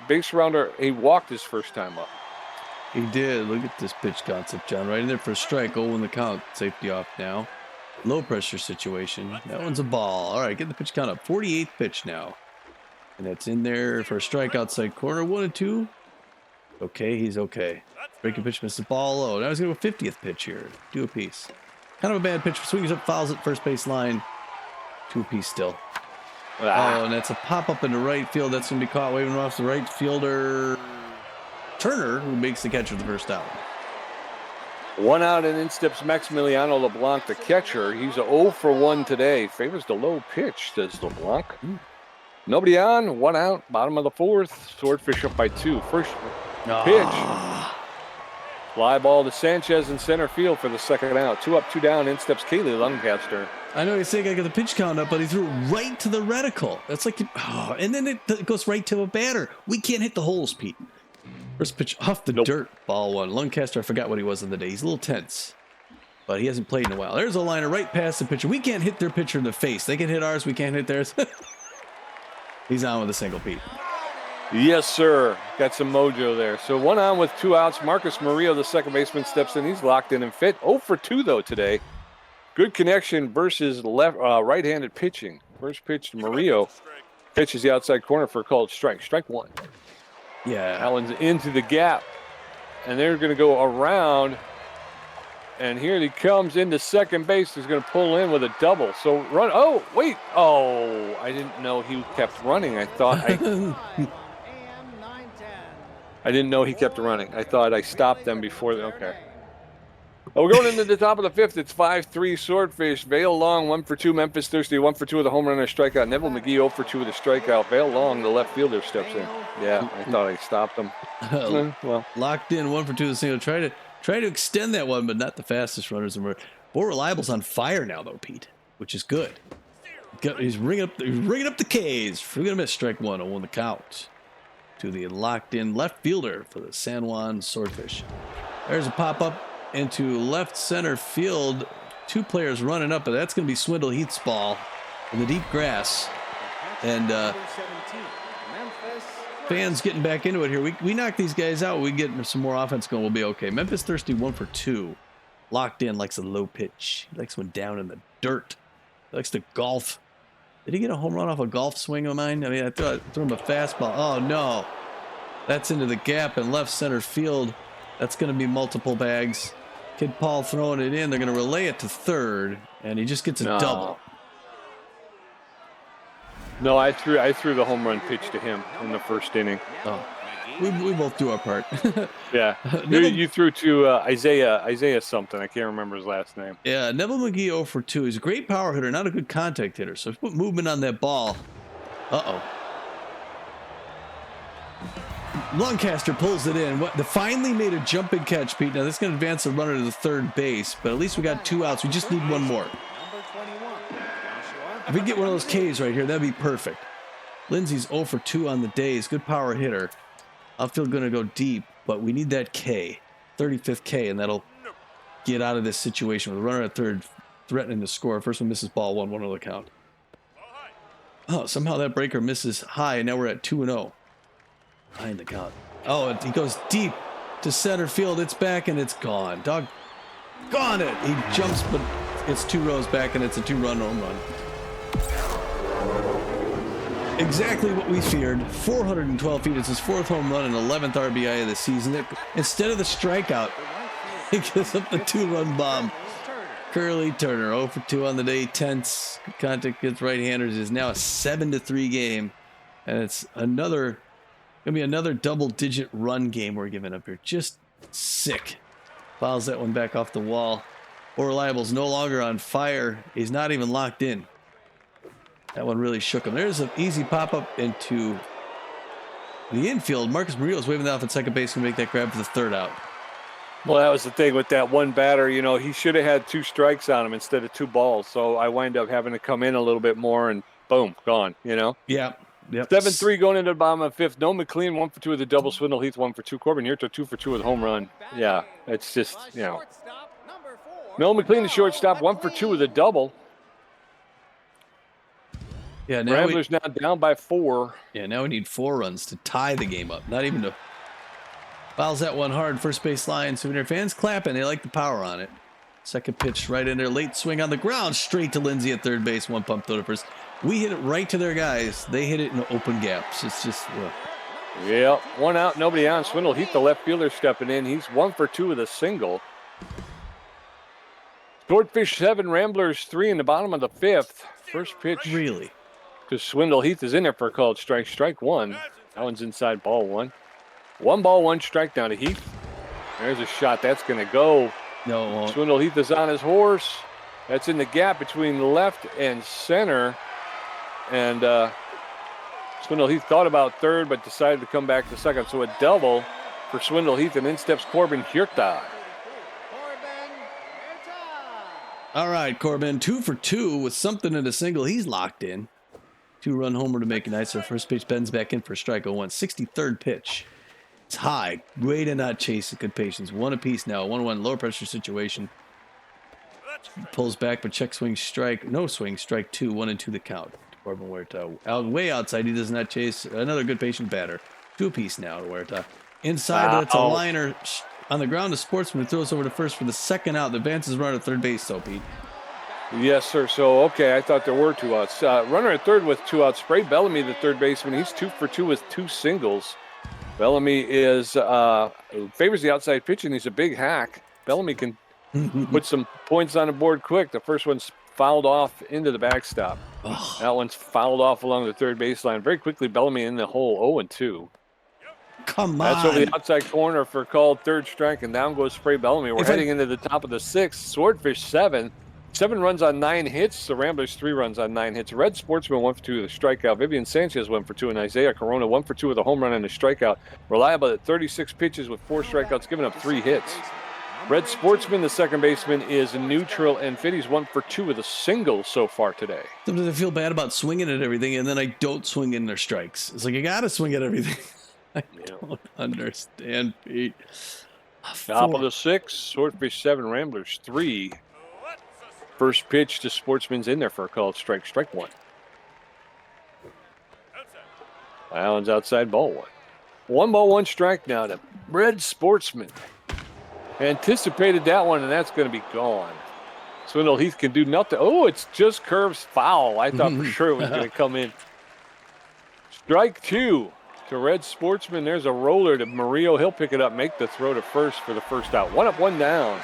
Base rounder, he walked his first time up. He did. Look at this pitch concept, John. Right in there for a strike. 0 in the count. Safety off now. Low pressure situation. That one's a ball. All right, get the pitch count up. 48th pitch now. And that's in there for a strike outside corner. 1 and 2. Okay, he's okay. Breaking pitch, misses ball low. Now he's going to go 50th pitch here. 2 apiece. Kind of a bad pitch. Swings up, fouls at first base line. 2 apiece still. Oh, and that's a pop up into right field. That's going to be caught waving off the right fielder, Turner, who makes the catch for the first out. 1 out, and in steps Maximiliano LeBlanc, the catcher. He's a 0 for 1 today. Favors the low pitch, does LeBlanc. Nobody on, 1 out, bottom of the 4th. Swordfish up by 2. First pitch. Fly ball to Sanchez in center field for the second out. 2 up, 2 down. In steps Kaylee Lancaster. I know he's saying I got the pitch count up, but he threw it right to the reticle. That's like, and then it goes right to a batter. We can't hit the holes, Pete. First pitch off the dirt, ball 1. Lancaster, I forgot what he was in the day. He's a little tense, but he hasn't played in a while. There's a liner right past the pitcher. We can't hit their pitcher in the face. They can hit ours. We can't hit theirs. He's on with a single, Pete. Yes, sir. Got some mojo there. So 1 on with 2 outs. Marcus Murillo, the second baseman, steps in. He's locked in and fit. 0 for 2, though, today. Good connection versus right-handed pitching. First pitch to Murillo. Pitches the outside corner for a called strike. Strike 1. Yeah. That one's into the gap. And they're going to go around. And here he comes into second base. He's going to pull in with a double. So run. Oh, wait. Oh, I didn't know he kept running. I thought I didn't know he kept running. I thought I stopped them before. Okay. Well, we're going into the top of the 5th. It's 5-3 Swordfish. Vale Long 1 for 2. Memphis Thirsty 1 for 2 with a home run and a strikeout. Neville McGee 0 for 2 with a strikeout. Vale Long, the left fielder, steps in. Yeah, I thought I stopped him. Well, locked in 1 for 2 with a single. Try to extend that one, but not the fastest runners. More Reliable's on fire now, though, Pete, which is good. He's ringing up the K's. We're gonna miss strike 1 on the count to the locked in left fielder for the San Juan Swordfish. There's a pop up into left center field. 2 players running up, but that's going to be Swindle Heath's ball in the deep grass. And fans getting back into it here. We knock these guys out. We get some more offense going. We'll be okay. Memphis Thirsty 1 for 2. Locked in, likes a low pitch. He likes one down in the dirt. He likes to golf. Did he get a home run off a golf swing of mine? I mean, I threw him a fastball. Oh, no. That's into the gap in left center field. That's going to be multiple bags. Kid Paul throwing it in. They're going to relay it to third, and he just gets a double. No, I threw the home run pitch to him in the first inning. Oh, we both do our part. Yeah, you threw to Isaiah something. I can't remember his last name. Yeah, Neville McGee 0 for 2. He's a great power hitter, not a good contact hitter. So put movement on that ball. Lancaster pulls it in. They finally made a jumping catch, Pete. Now this is going to advance the runner to the third base, but at least we got 2 outs. We just need 1 more. If we get one of those Ks right here, that'd be perfect. Lindsay's 0 for 2 on the day. He's a good power hitter. Outfield going to go deep, but we need that K, 35th K, and that'll get out of this situation with the runner at third threatening to score. First one misses ball 1 on the count. Oh, somehow that breaker misses high, and now we're at 2-0. Behind the count. Oh, he goes deep to center field. It's back, and it's gone. Gone it. He jumps, but it's 2 rows back, and it's a 2-run home run. Exactly what we feared. 412 feet. It's his 4th home run and 11th RBI of the season. Instead of the strikeout, he gives up the 2-run bomb. Curly Turner, 0 for 2 on the day. Tense contact against right-handers. It is now a 7-3 game. And it's gonna be another double-digit run game we're giving up here. Just sick. Fouls that one back off the wall. More Reliable's no longer on fire. He's not even locked in. That one really shook him. There's an easy pop-up into the infield. Marcus Murillo's waving that off at second base and make that grab for the 3rd out. Well, that was the thing with that one batter. You know, he should have had 2 strikes on him instead of 2 balls. So I wind up having to come in a little bit more, and boom, gone, you know? Yeah. Yep. 7-3 going into the bottom of the 5th. No McLean, 1 for 2 with the double. Swindle Heath, 1 for 2. Corbin Yurto, 2 for 2 with a home run. Yeah, it's just, you know. No McLean, the shortstop, 1 for 2 with a double. Yeah, now Ramblers now down by 4. Yeah, now we need 4 runs to tie the game up. Not even to. Fouls that one hard. First base line. Souvenir fans clapping. They like the power on it. Second pitch right in there. Late swing on the ground. Straight to Lindsay at third base. 1 pump throw to first. We hit it right to their guys. They hit it in open gaps. It's just. Yep. 1 out, nobody on. Swindle Heath, the left fielder, stepping in. He's 1 for 2 with a single. Swordfish 7, Ramblers 3 in the bottom of the 5th. First pitch. Really? Because Swindle Heath is in there for a called strike. Strike 1. That one's inside, ball 1. 1 ball, 1 strike down to Heath. There's a shot. That's going to go. No, it won't. Swindle Heath is on his horse. That's in the gap between left and center. And Swindle Heath thought about third, but decided to come back to second. So a double for Swindle Heath, and in steps Corbin Hurta. All right, Corbin, 2 for 2 with something in a single. He's locked in. 2-run homer to make it nice. Our first pitch bends back in for strike 0-1. 63rd pitch. It's high. Way to not chase it. Good patience. 1 apiece now. 1-1 low pressure situation. Pulls back, but check swing strike. No swing. Strike 2. 1-2 the count. Corbin Huerta way outside. He does not chase. Another good patient batter. 2 apiece now to Huerta. Inside, that's a liner on the ground to Sportsman, who throws over to first for the 2nd out. The advances runner at third base, so Pete. Yes, sir. So, okay, I thought there were 2 outs. Runner at third with 2 outs. Spray Bellamy, the third baseman. He's 2 for 2 with 2 singles. Bellamy is favors the outside pitch, and he's a big hack. Bellamy can put some points on the board quick. The first one's fouled off into the backstop. Oh. That one's fouled off along the third baseline. Very quickly, Bellamy in the hole, 0-2. Come on. That's over the outside corner for called third strike, and down goes Spray Bellamy. We're heading into the top of the 6th. Swordfish 7. 7 runs on 9 hits. The Ramblers 3 runs on 9 hits. Red Sportsman 1 for 2 with a strikeout. Vivian Sanchez 1 for 2, and Isaiah Corona 1 for 2 with a home run and a strikeout. Reliable at 36 pitches with 4 strikeouts, giving up 3 hits. Red Sportsman, the second baseman, is neutral and fit. He's 1 for 2 with a single so far today. Sometimes I feel bad about swinging at everything, and then I don't swing in their strikes. It's like, you got to swing at everything. I don't understand, Pete. Top of the 6th. Swordfish 7, Ramblers 3. First pitch to Sportsman's in there for a called strike. Strike 1. Allen's outside, ball 1. 1 ball, 1 strike now to Red Sportsman. Anticipated that one, and that's going to be gone. Swindle Heath can do nothing. Oh, it's just curves foul. I thought for sure it was going to come in. Strike 2 to Red Sportsman. There's a roller to Murillo. He'll pick it up, make the throw to first for the first out. 1 up, 1 down.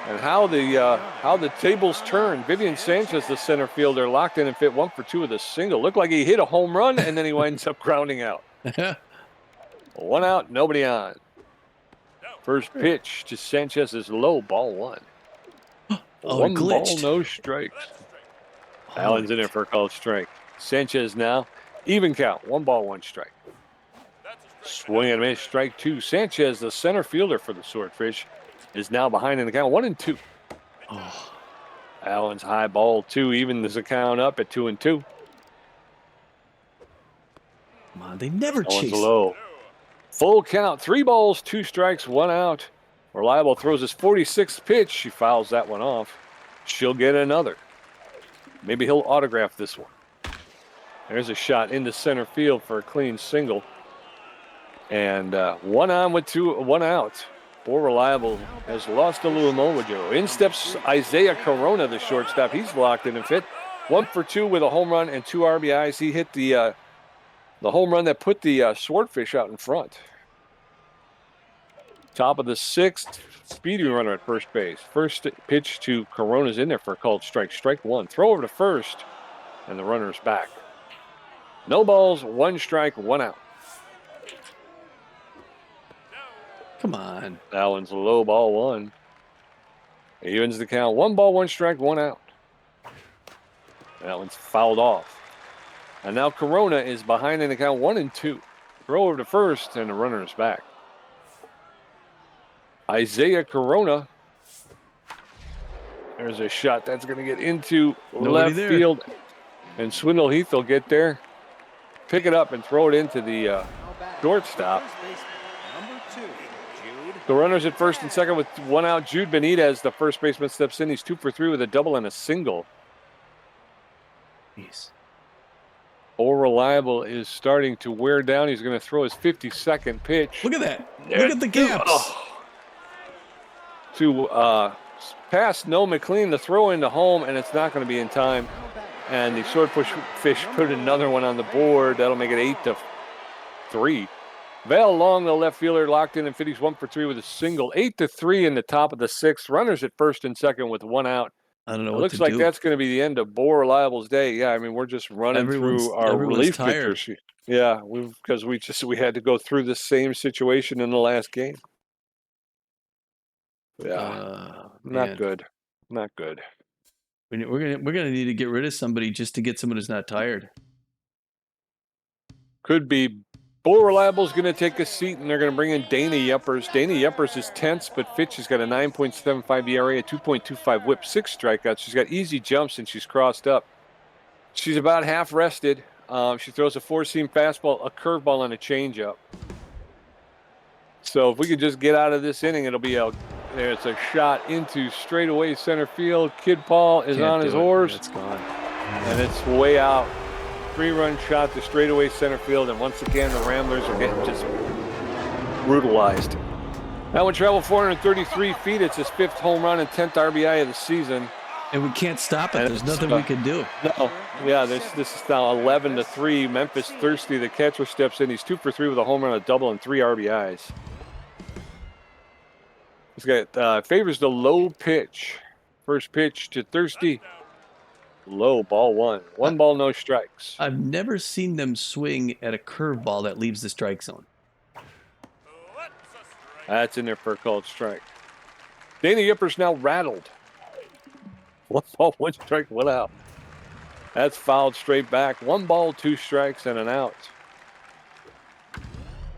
And how the tables turn. Vivian Sanchez, the center fielder, locked in and fit 1 for 2 with a single. Looked like he hit a home run, and then he winds up grounding out. 1 out, nobody on. First pitch to Sanchez is low, ball 1. 1 ball, no strikes. Allen's in there for a called strike. Sanchez now, even count, 1 ball, 1 strike. Swing and miss, strike 2. Sanchez, the center fielder for the Swordfish, is now behind in the count, 1-2. Oh. Allen's high ball 2, even the count up at 2-2. Come on, they never chase. Low. Full count, 3 balls, 2 strikes, 1 out. Reliable throws his 46th pitch. She fouls that one off. She'll get another. Maybe he'll autograph this one. There's a shot into center field for a clean single. And 1 on with 1 out. Poor Reliable has lost a little mojo. In steps Isaiah Corona, the shortstop. He's locked in and fit. 1 for 2 with a home run and 2 RBIs. He hit the The home run that put the Swordfish out in front. Top of the 6th, speedy runner at first base. First pitch to Corona's in there for a called strike. Strike 1. Throw over to first, and the runner's back. No balls, 1 strike, 1 out. Come on. That one's a low, ball 1. Evens the count. 1 ball, 1 strike, 1 out. That one's fouled off. And now Corona is behind in the count 1-2. Throw over to first, and the runner is back. Isaiah Corona. There's a shot that's going to get into left field. And Swindle Heath will get there, pick it up, and throw it into the shortstop. The runners at first and second with 1 out. Jude Benitez, the first baseman, steps in. He's 2 for 3 with a double and a single. Jeez. Old Reliable is starting to wear down. He's going to throw his 52nd pitch. Look at that. Look at the gaps. To pass No McLean, the throw into home, and it's not going to be in time. And the Swordfish put another one on the board. That'll make it 8-3. Val Long, the left fielder, locked in and finished 1 for 3 with a single. 8-3 in the top of the 6th. Runners at first and second with 1 out. I don't know. It looks like that's going to be the end of Bo Reliable's day. Yeah, I mean, we're just running through our relief pitchers. Yeah, because we had to go through the same situation in the last game. Yeah, not good. Not good. We're gonna need to get rid of somebody just to get someone who's not tired. Could be. Bo Reliable's going to take a seat, and they're going to bring in Dana Yepers. Dana Yepers is tense, but Fitch has got a 9.75 ERA, a 2.25 whip, 6 strikeouts. She's got easy jumps, and she's crossed up. She's about half rested. She throws a 4-seam fastball, a curveball, and a changeup. So if we could just get out of this inning, it'll be there's a shot into straightaway center field. Kid Paul is on his horse. It's gone. And it's way out. 3-run shot to straightaway center field, and once again the Ramblers are getting just brutalized. That one traveled 433 feet. It's his 5th home run and 10th RBI of the season. And we can't stop it. There's nothing we can do. No. Yeah, this is now 11-3. Memphis Thirsty, the catcher, steps in. He's 2 for 3 with a home run, a double, and 3 RBIs. He's got favors the low pitch. First pitch to Thirsty. Low, ball 1. 1 ball, no strikes. I've never seen them swing at a curveball that leaves the strike zone. That's in there for a called strike. Dana Yipper's now rattled. 1 ball, 1 strike, 1 out. That's fouled straight back. 1 ball, 2 strikes, and an out.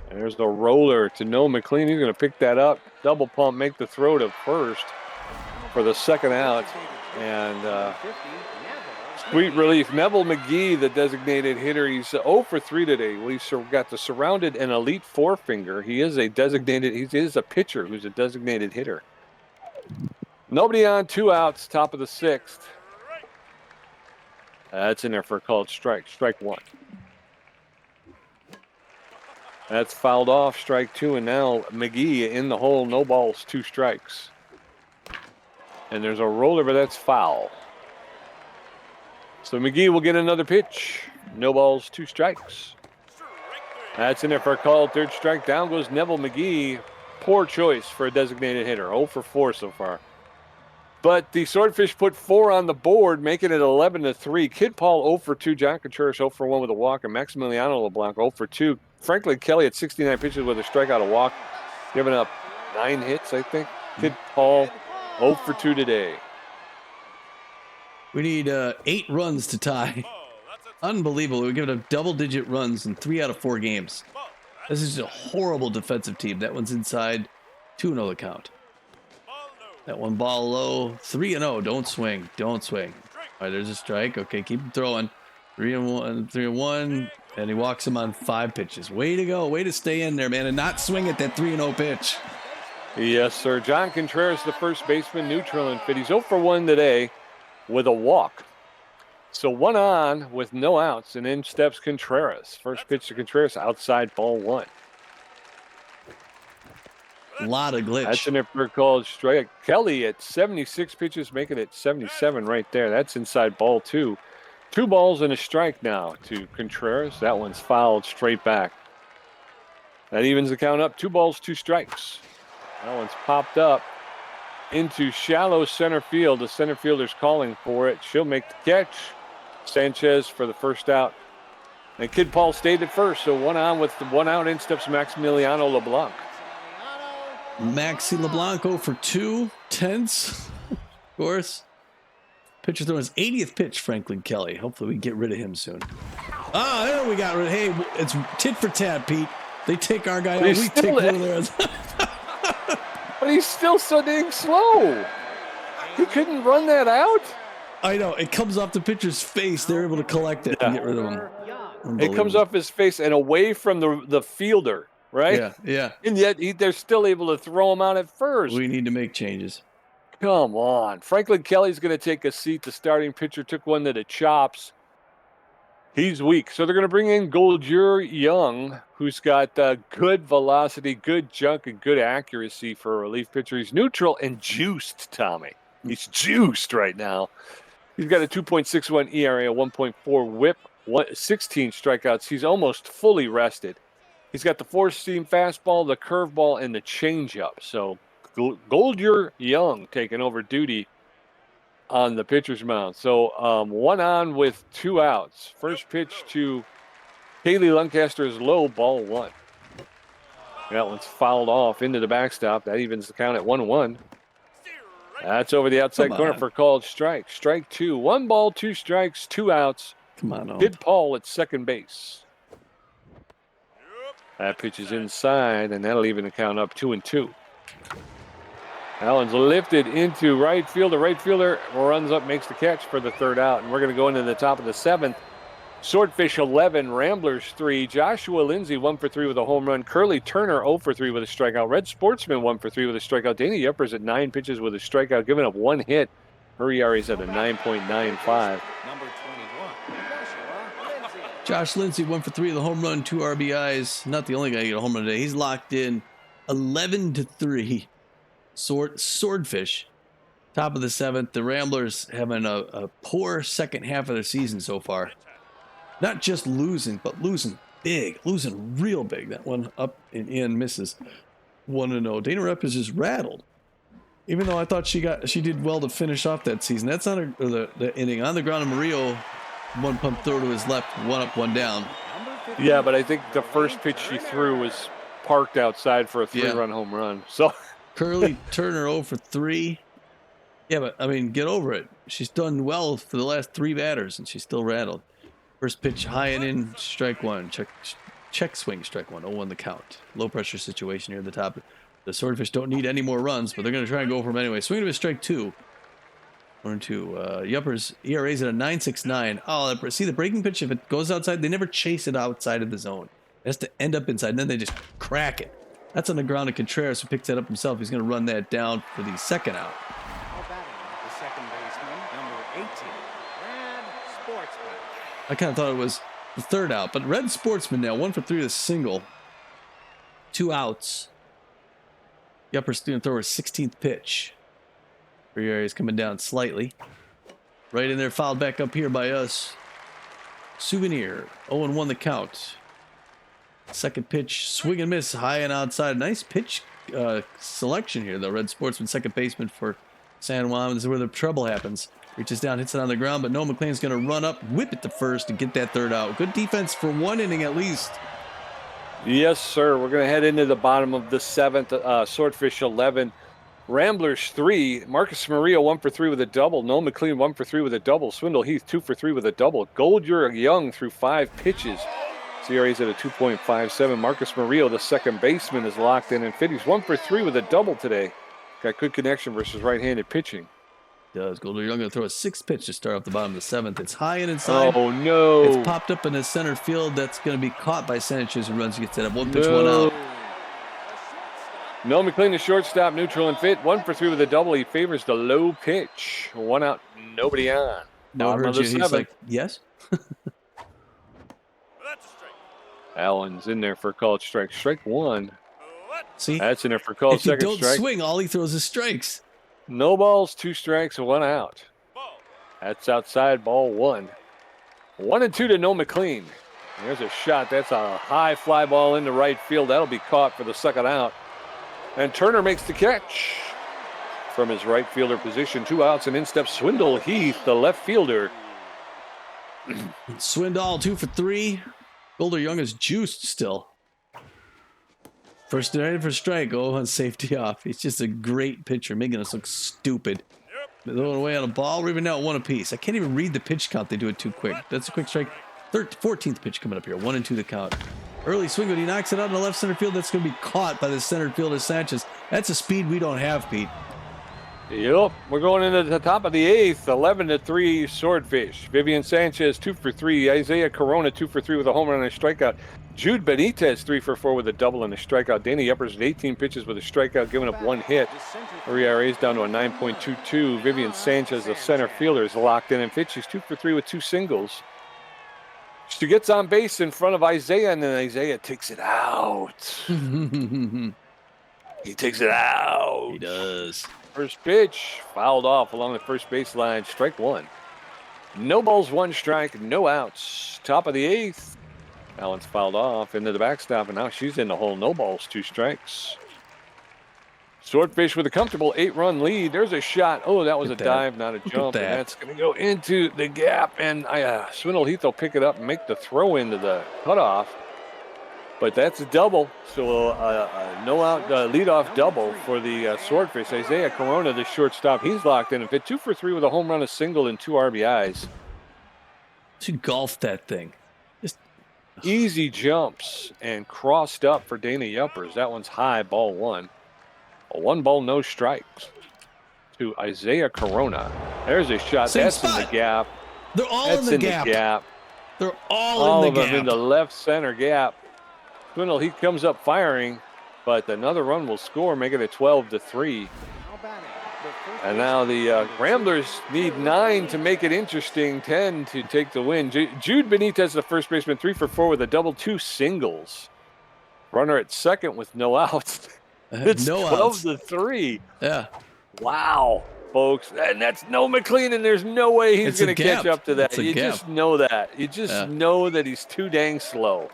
And there's the roller to No McLean. He's going to pick that up. Double pump, make the throw to first for the 2nd out. And sweet relief. Neville McGee, the designated hitter. He's 0 for 3 today. Well, he's got the surrounded and elite forefinger. He is a pitcher who's a designated hitter. Nobody on, 2 outs, top of the 6th. That's in there for a called strike. Strike 1. That's fouled off, strike 2, and now McGee in the hole, no balls, 2 strikes. And there's a roller, but that's foul. So McGee will get another pitch. No balls, 2 strikes. That's in there for a called 3rd strike. Down goes Neville McGee. Poor choice for a designated hitter. 0 for 4 so far. But the Swordfish put 4 on the board, making it 11-3. Kid Paul 0 for 2. John Contreras 0 for 1 with a walk. And Maximiliano LeBlanc 0 for 2. Franklin Kelly at 69 pitches with a strikeout, a walk. Giving up 9 hits, I think. Kid Paul 0 for 2 today. We need 8 runs to tie. Unbelievable. We're giving up double-digit runs in 3 out of 4 games. This is a horrible defensive team. That one's inside. 2-0 the count. That 1 ball low. 3-0. Don't swing. Don't swing. All right, there's a strike. Okay, keep him throwing. 3-1. 3-1. And he walks him on 5 pitches. Way to go. Way to stay in there, man, and not swing at that 3-0 pitch. Yes, sir. John Contreras, the first baseman, neutral and fit. He's 0 for 1 today with a walk. So 1 on with no outs, and in steps Contreras. First pitch to Contreras, outside, ball 1. A lot of glitch. That's an for called strike. Kelly at 76 pitches, making it 77 right there. That's inside, ball 2. 2 balls and a strike now to Contreras. That one's fouled straight back. That evens the count up. 2 balls, 2 strikes. That one's popped up into shallow center field. The center fielder's calling for it. She'll make the catch. Sanchez for the first out. And Kid Paul stayed at first, so 1 on with the 1 out. In steps Maximiliano LeBlanc. Maxi LeBlanc 0 for 2. Tense, of course. Pitcher throwing his 80th pitch, Franklin Kelly. Hopefully we can get rid of him soon. Oh, there we got rid of. Hey, it's tit for tat, Pete. They take our guy out. We take one of theirs. But he's still so dang slow. He couldn't run that out. I know. It comes off the pitcher's face. They're able to collect it and get rid of him. It comes off his face and away from the fielder, right? Yeah, yeah. And yet they're still able to throw him out at first. We need to make changes. Come on. Franklin Kelly's going to take a seat. The starting pitcher took one to the chops. He's weak. So they're going to bring in Goldier Young, who's got good velocity, good junk, and good accuracy for a relief pitcher. He's neutral and juiced, Tommy. He's juiced right now. He's got a 2.61 ERA, a 1.4 whip, 16 strikeouts. He's almost fully rested. He's got the 4-seam fastball, the curveball, and the changeup. So Goldier Young taking over duty on the pitcher's mound. So 1 on with 2 outs. First pitch to Haley Lancaster is low, ball 1. That one's fouled off into the backstop. That evens the count at 1-1. That's over the outside corner for called strike. Strike 2. 1 ball, 2 strikes, 2 outs. Come on, Kid Paul at second base. That pitch is inside, and that'll even the count up 2-2. Allen's lifted into right field. The right fielder runs up, makes the catch for the 3rd out. And we're going to go into the top of the 7th. Swordfish 11, Ramblers 3. Joshua Lindsay 1 for 3 with a home run. Curly Turner 0 for 3 with a strikeout. Red Sportsman 1 for 3 with a strikeout. Dana Yuppers at 9 pitches with a strikeout, giving up 1 hit. Her ERA's at a 9.95. Josh Lindsay 1 for 3 with a home run, 2 RBIs. Not the only guy to get a home run today. He's locked in 11-3. Swordfish, top of the 7th. The Ramblers having a poor second half of their season so far. Not just losing, but losing big, losing real big. That one up and in misses 1-0. Dana Rupp is just rattled. Even though I thought she did well to finish off that season. That's not the inning. On the ground, and Murillo, 1 pump throw to his left, 1 up, 1 down. Yeah, but I think the first pitch she threw was parked outside for a 3-run home run. So. Curly Turner 0 for 3. Yeah, but, I mean, get over it. She's done well for the last 3 batters, and she's still rattled. First pitch high and in, strike 1. Check swing, strike 1. 0-1 the count. Low pressure situation here at the top. The Swordfish don't need any more runs, but they're going to try and go for them anyway. Swing to a strike 2. 1-2. Yuppers, ERA's at a 9.69. Oh, see the breaking pitch, if it goes outside, they never chase it outside of the zone. It has to end up inside, and then they just crack it. That's on the ground to Contreras, who picks that up himself. He's going to run that down for the 2nd out. The second baseman, number 18, Red Sportsman. I kind of thought it was the 3rd out, but Red Sportsman now 1 for 3 with a single, 2 outs. The upper student thrower 16th pitch. Area is coming down slightly. Right in there, fouled back up here by us. Souvenir 0-1 the count. Second pitch, swing and miss, high and outside. Nice pitch selection here, though. Red Sportsman, second baseman for San Juan. This is where the trouble happens. Reaches down, hits it on the ground, but Noah McLean's going to run up, whip it to first, and get that 3rd out. Good defense for 1 inning at least. Yes, sir. We're going to head into the bottom of the 7th. Swordfish 11, Ramblers 3. Marcus Maria 1 for 3 with a double. Noah McLean 1 for 3 with a double. Swindle Heath 2 for 3 with a double. Goldier Young through 5 pitches. ERA's at a 2.57. Marcus Murillo, the second baseman, is locked in and fit. He's 1 for 3 with a double today. Got good connection versus right-handed pitching. Does Goldier Young going to throw a 6th pitch to start off the bottom of the 7th. It's high and inside. Oh, no. It's popped up in the center field. That's going to be caught by Sanchez, who runs, gets it up. 1 pitch, 1 out. No, McLean, the shortstop, neutral and fit. 1 for 3 with a double. He favors the low pitch. 1 out, nobody on. No, heard you. He's like, yes. Allen's in there for a called strike. Strike 1. See, that's in there for a called second strike. If you don't swing, all he throws is strikes. No balls, 2 strikes, 1 out. That's outside, ball 1. 1-2 to No McLean. There's a shot. That's a high fly ball into right field. That'll be caught for the second out. And Turner makes the catch from his right fielder position. 2 outs, and in steps Swindle Heath, the left fielder. Swindall 2 for 3. Boulder Young is juiced still. First ready for strike. Oh, on safety off. He's just a great pitcher, making us look stupid. Throwing away on a ball. We're even now at 1 apiece. I can't even read the pitch count. They do it too quick. That's a quick strike. 14th pitch coming up here. 1-2 the count. Early swing, but he knocks it out in the left center field. That's going to be caught by the center fielder Sanchez. That's a speed we don't have, Pete. Yep, we're going into the top of the 8th. 11-3 Swordfish. Vivian Sanchez 2 for 3. Isaiah Corona 2 for 3 with a home run and a strikeout. Jude Benitez 3 for 4 with a double and a strikeout. Danny Yuppers at 18 pitches with a strikeout, giving up 1 hit. Her ERA is down to a 9.22. Vivian Sanchez, the center fielder, is locked in and pitch. She's 2 for 3 with 2 singles. She gets on base in front of Isaiah, and then Isaiah takes it out. He takes it out. He does. First pitch, fouled off along the first baseline. Strike 1. No balls, 1 strike, no outs. Top of the 8th. That one's fouled off into the backstop, and now she's in the hole. No balls, 2 strikes. Swordfish with a comfortable 8-run lead. There's a shot. Oh, that was a dive, not a jump. And that's going to go into the gap. And Swindle Heath will pick it up and make the throw into the cutoff. But that's a double. So a no-out leadoff double for the Swordfish. Isaiah Corona, the shortstop, he's locked in. And hit 2 for 3 with a home run, a single, and 2 RBIs. She golfed that thing. Just easy jumps and crossed up for Dana Yuppers. That one's high, ball 1. A 1 ball, no strikes to Isaiah Corona. There's a shot. Same That's spot. In the gap. They're all That's in the gap. They're all in the of them in the left center gap. Swindle, he comes up firing, but another run will score, making it 12-3. And now the Ramblers need 9 to make it interesting, 10 to take the win. Jude Benitez, the first baseman, 3 for 4 with a double, 2 singles. Runner at second with no outs. It's no 12-3. Yeah. Wow, folks. And that's no McLean, and there's no way he's going to catch up to that. You just know that. You just know that he's too dang slow.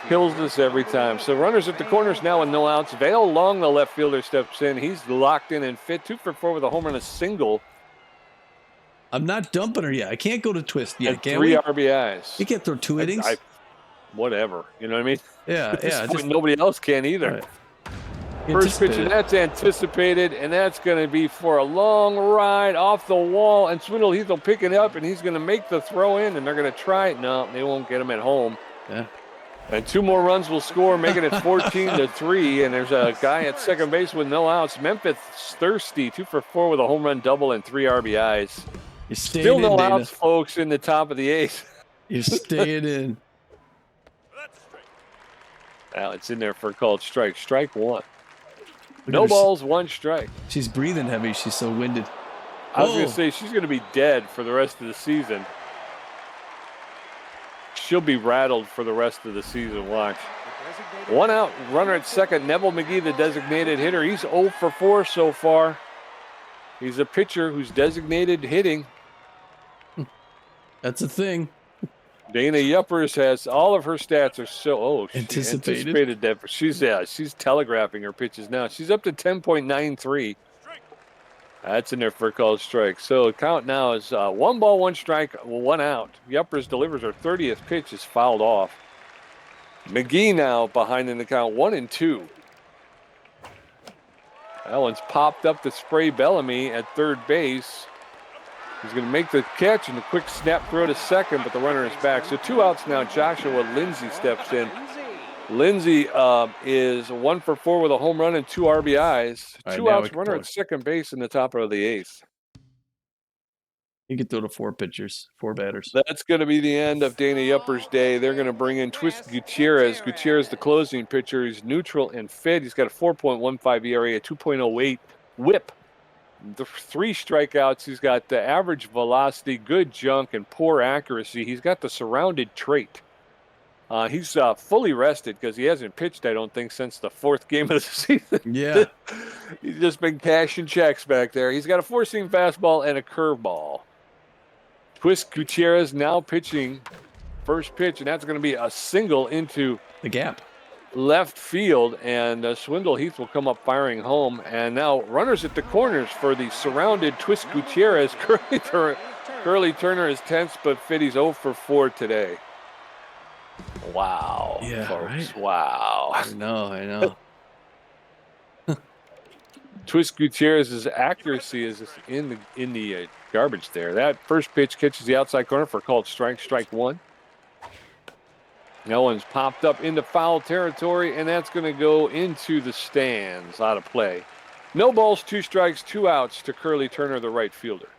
Kills us every time. So runners at the corners now with no outs. Vale Long, the left fielder, steps in. He's locked in and fit. 2 for 4 with a home run, a single. I'm not dumping her yet. I can't go to twist yet. And 3 RBIs. You can't throw 2 innings. Whatever. You know what I mean? Yeah, yeah. Nobody else can either. Right. First pitch, and that's anticipated, and that's going to be for a long ride off the wall. And Swindle Heath will pick it up, and he's going to make the throw in, and they're going to try it. No, they won't get him at home. Yeah. And 2 more runs will score, making it 14-3. And there's a guy at second base with no outs. Memphis Thirsty, 2 for 4 with a home run double and 3 RBIs. You're staying Still in, no Dana. outs, folks, in the top of the 8th. You're staying in. Now it's in there for a called strike. Strike 1. No balls, 1 strike. She's breathing heavy. She's so winded. I was going to say she's going to be dead for the rest of the season. She'll be rattled for the rest of the season. Watch. 1 out, runner at second. Neville McGee, the designated hitter. He's 0 for 4 so far. He's a pitcher who's designated hitting. That's a thing. Dana Yuppers has all of her stats are so anticipated that she's telegraphing her pitches now. She's up to 10.93. That's in there for a called strike. So the count now is 1 ball, 1 strike, 1 out. Yuppers delivers her 30th pitch, is fouled off. McGee now behind in the count, 1-2. That one's popped up to Spray Bellamy at third base. He's going to make the catch and a quick snap throw to second, but the runner is back. So 2 outs now. Joshua Lindsay steps in. Lindsay is 1 for 4 with a home run and 2 RBIs. Right, 2 outs, runner at second base in the top of the 8th. You could throw to 4 pitchers, 4 batters. That's going to be the end of Dana Yuppers' day. They're going to bring in Twist Gutierrez. Gutierrez, the closing pitcher. He's neutral and fit. He's got a 4.15 ERA, a 2.08 whip. The 3 strikeouts. He's got the average velocity, good junk, and poor accuracy. He's got the surrounded trait. He's fully rested because he hasn't pitched, I don't think, since the 4th game of the season. Yeah. He's just been cashing checks back there. He's got a 4-seam fastball and a curveball. Twist Gutierrez now pitching first pitch, and that's going to be a single into The gap. left field, and Swindle Heath will come up firing home. And now runners at the corners for the surrounded Twist Gutierrez. Curly Turner is tense, but Fitty's 0 for 4 today. Wow, Yeah, folks. right? Wow. I know. Twist Gutierrez's accuracy is in the garbage there. That first pitch catches the outside corner for a called strike one. That one's popped up into foul territory, and that's going to go into the stands, out of play. No balls, 2 strikes, 2 outs to Curly Turner, the right fielder.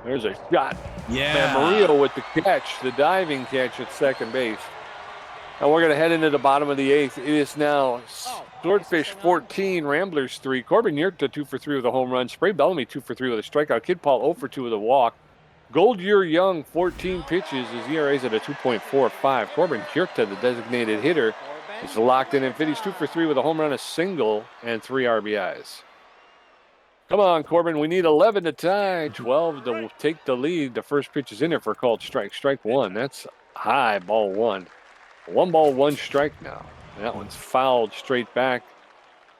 There's a shot. Yeah. And Murillo with the catch, the diving catch at second base. And we're going to head into the bottom of the 8th. It is now Swordfish 14, Ramblers 3. Corbin Yurta 2 for 3 with a home run. Spray Bellamy 2 for 3 with a strikeout. Kid Paul 0 for 2 with a walk. Goldyear Young 14 pitches. His ERA is at a 2.45. Corbin Yurta, the designated hitter, is locked in. And Fitty's 2 for 3 with a home run, a single, and 3 RBIs. Come on, Corbin. We need 11 to tie. 12 to take the lead. The first pitch is in there for a called strike. Strike one. That's high, ball one. 1 ball, 1 strike now. That one's fouled straight back.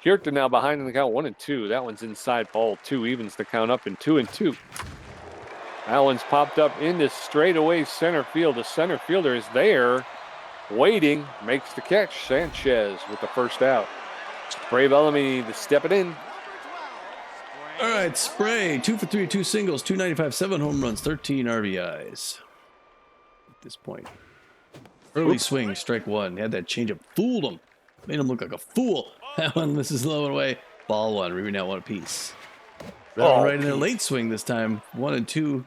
Kierton now behind in the count 1-2. That one's inside, ball 2. Evens the count up in 2-2. That one's popped up into straightaway center field. The center fielder is there, waiting, makes the catch. Sanchez with the first out. Spray Bellamy to step it in. All right, Spray, 2 for 3, 2 singles, 295, 7 home runs, 13 RBIs. At this point. Early swing, strike one. Had that changeup, fooled him. Made him look like a fool. That one misses low and away. Ball one, Reaving out 1 apiece. Right in their late swing this time. 1-2.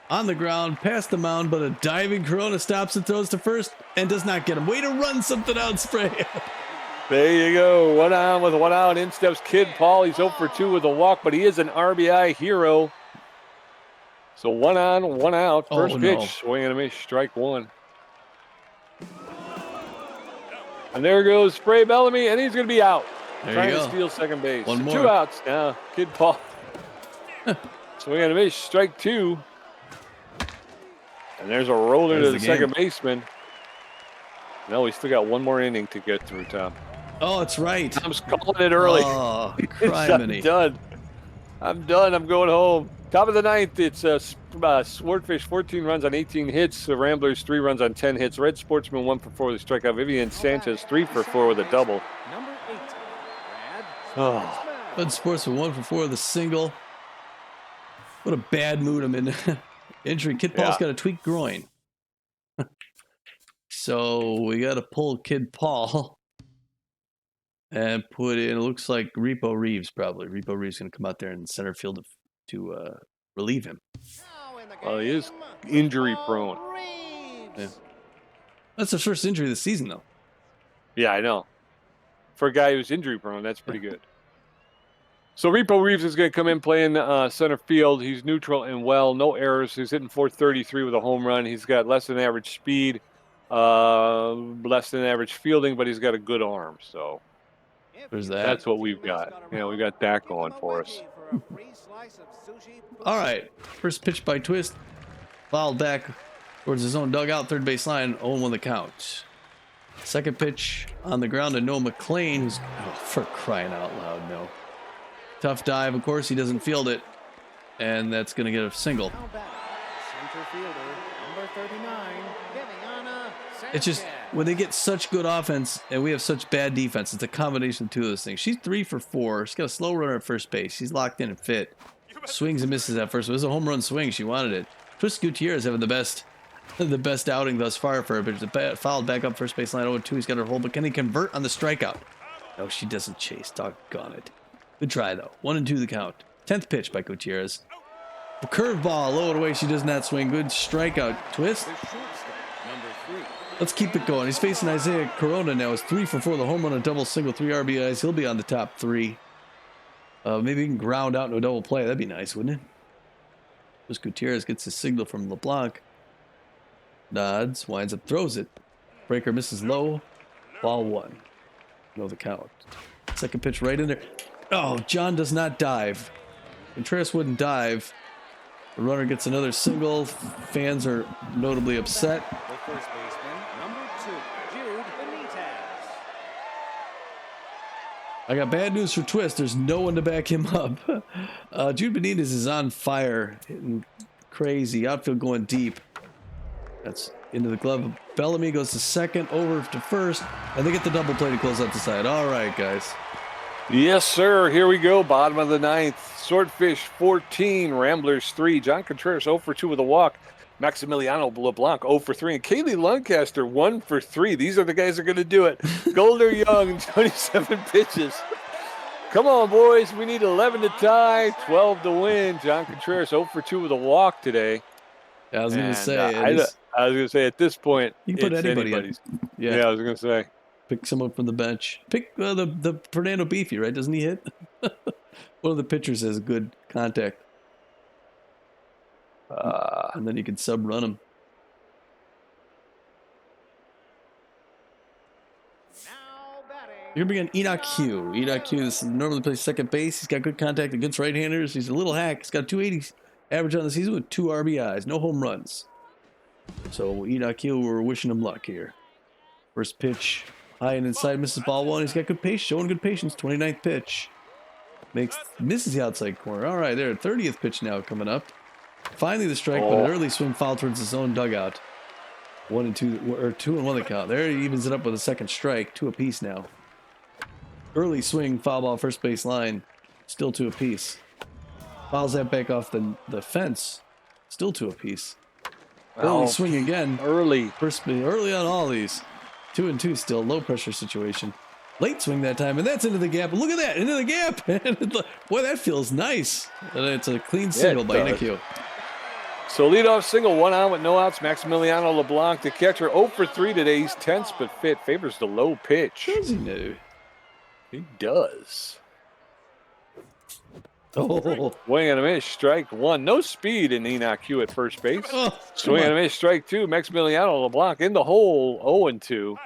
On the ground, past the mound, but a diving Corona stops and throws to first and does not get him. Way to run something out, Spray. There you go. 1 on with 1 out. In steps Kid Paul. He's 0 for 2 with a walk, but he is an RBI hero. So 1 on, 1 out. First pitch. Swing and a miss. Strike one. And there goes Spray Bellamy, and he's going to be out. Trying to steal second base. 1 more. 2 outs now. Kid Paul. Swing and a miss. Strike 2. And there's a roller to the second baseman. No, we still got 1 more inning to get through, Tom. Oh, that's right. Tom's calling it early. Oh, I'm done. I'm going home. Top of the 9th, it's Swordfish 14 runs on 18 hits. Ramblers 3 runs on 10 hits. Red Sportsman 1 for 4 with a strikeout. Vivian Sanchez 3 for 4 with a double. Number 18, Oh. Red Sportsman 1 for 4 with a single. What a bad mood I'm in. Injury. Kid Paul's got a tweaked groin. So we got to pull Kid Paul and put in, it looks like Repo Reeves probably. Repo Reeves going to come out there in center field to relieve him. Well, he is injury prone. Yeah. That's the first injury of the season, though. Yeah, I know. For a guy who's injury prone, that's pretty good. So Repo Reeves is going to come in playing center field. He's neutral and well, no errors. He's hitting .433 with a home run. He's got less than average speed, less than average fielding, but he's got a good arm. So there's that. That's what we've got. Yeah, we got that going for us. All right. First pitch by Twist. Fouled back towards his own dugout, third base line, 0-1 the count. Second pitch on the ground to Noah McLean, who's, for crying out loud, no. Tough dive, of course, he doesn't field it, and that's going to get a single. Center fielder, number 39, Viviana Sanchez. It's just, when they get such good offense, and we have such bad defense, it's a combination of 2 of those things. She's 3 for 4. She's got a slow runner at first base. She's locked in and fit. Swings and misses at first. It was a home run swing. She wanted it. Twist Gutierrez having the best outing thus far for her, but it's fouled back up first base line 0-2. He's got her hold, but can he convert on the strikeout? No, she doesn't chase. Doggone it. Good try, though. 1-2 the count. 10th pitch by Gutierrez. A curveball, low and away. She does not swing. Good strikeout. Twist. Number 3. Let's keep it going. He's facing Isaiah Corona now. He's 3 for 4. The home run, a double, single, 3 RBIs. He'll be on the top 3. Maybe he can ground out into a double play. That'd be nice, wouldn't it? Twist Gutierrez gets his signal from LeBlanc. Nods, winds up, throws it. Breaker misses low. Ball 1. Know the count. Second pitch right in there. Oh, John does not dive. Contreras wouldn't dive. The runner gets another single. Fans are notably upset. The first baseman, number 2, Jude Benitez. I got bad news for Twist. There's no one to back him up. Jude Benitez is on fire, hitting crazy. Outfield going deep. That's into the glove. Bellamy goes to second, over to first, and they get the double play to close out the side. All right, guys. Yes, sir. Here we go. Bottom of the ninth. Swordfish 14, Ramblers 3. John Contreras 0 for 2 with a walk. Maximiliano LeBlanc 0 for 3. And Kaylee Lancaster 1 for 3. These are the guys that are going to do it. Golder Young, 27 pitches. Come on, boys. We need 11 to tie, 12 to win. John Contreras 0 for 2 with a walk today. Yeah, I was going to say. I was going to say at this point, you can put it's anybody anybody's. in. Yeah, I was going to say. Pick someone from the bench. Pick the Fernando Beefy, right? Doesn't he hit? One of the pitchers has good contact. And then you can sub-run him. Now batting. You're going to bring in Enoch Q. Enoch Q normally plays second base. He's got good contact against right-handers. He's a little hack. He's got 280 average on the season with 2 RBIs. No home runs. So Enoch Q, we're wishing him luck here. First pitch, high and inside, misses ball 1. He's got good patience, showing good patience. 29th pitch. Misses the outside corner. All right, there. 30th pitch now coming up. Finally the strike, but an early swing foul towards his own dugout. 1 and 2, or 2 and 1 the count. There he evens it up with a second strike. 2 apiece now. Early swing, foul ball, first base line. Still 2 apiece. Fouls that back off the fence. Still 2 apiece. Early swing again. Early on all these. 2 and 2 still. Low pressure situation. Late swing that time, and that's into the gap. Look at that, into the gap. Boy, that feels nice. And it's a clean single by Enoch. So leadoff single, 1 out with no outs. Maximiliano LeBlanc, the catcher, 0 for 3 today. He's tense but fit. Favors the low pitch. Does he know? He does. Oh. Swing and a miss, strike 1. No speed in Enoch Q at first base. Oh, Swing and a miss, strike 2. Maximiliano LeBlanc in the hole, 0 and 2.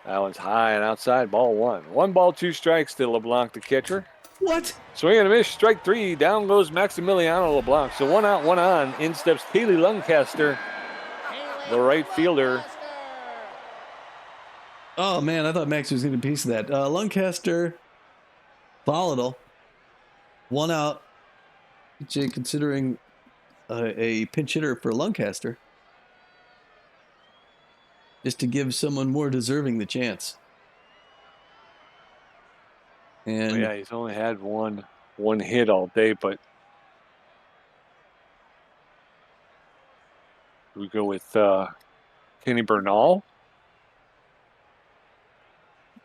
That one's high and outside, ball 1. 1 ball, 2 strikes to LeBlanc, the catcher. What? Swing and a miss, strike 3. Down goes Maximiliano LeBlanc. So 1 out, 1 on. In steps Kaylee Lancaster, the right fielder. Oh, man, I thought Max was going to piece of that. Lancaster, volatile. 1 out. Jay, considering a pinch hitter for Lancaster. Just to give someone more deserving the chance. And Yeah, he's only had one hit all day, but we go with Kenny Bernal.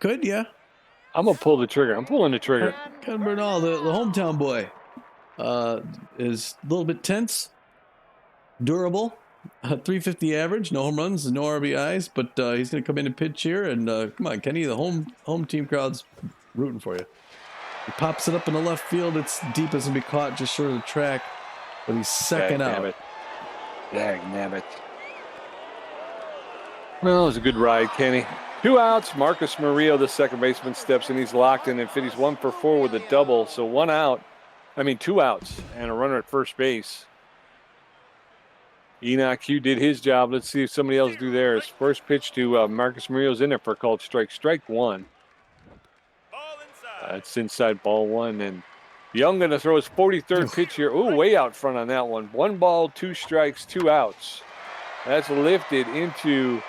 good, yeah. I'm gonna pull the trigger. I'm pulling the trigger. Ken Bernal, the hometown boy, is a little bit tense, durable, 350 average, no home runs, no RBIs, but he's going to come in and pitch here. And come on, Kenny, the home team crowd's rooting for you. He pops it up in the left field. It's deep as can be caught just short of the track, but he's second out. Dagnabbit. Well, it was a good ride, Kenny. 2 outs. Marcus Murillo, the second baseman, steps in. He's locked in and fit. He's 1 for 4 with a double. So 2 outs and a runner at first base. Enoch Q did his job. Let's see if somebody else do theirs. First pitch to Marcus Murillo's in there for a called strike. Strike 1. It's inside, ball 1. And Young going to throw his 43rd pitch here. Ooh, way out front on that one. 1 ball, 2 strikes, 2 outs. That's lifted into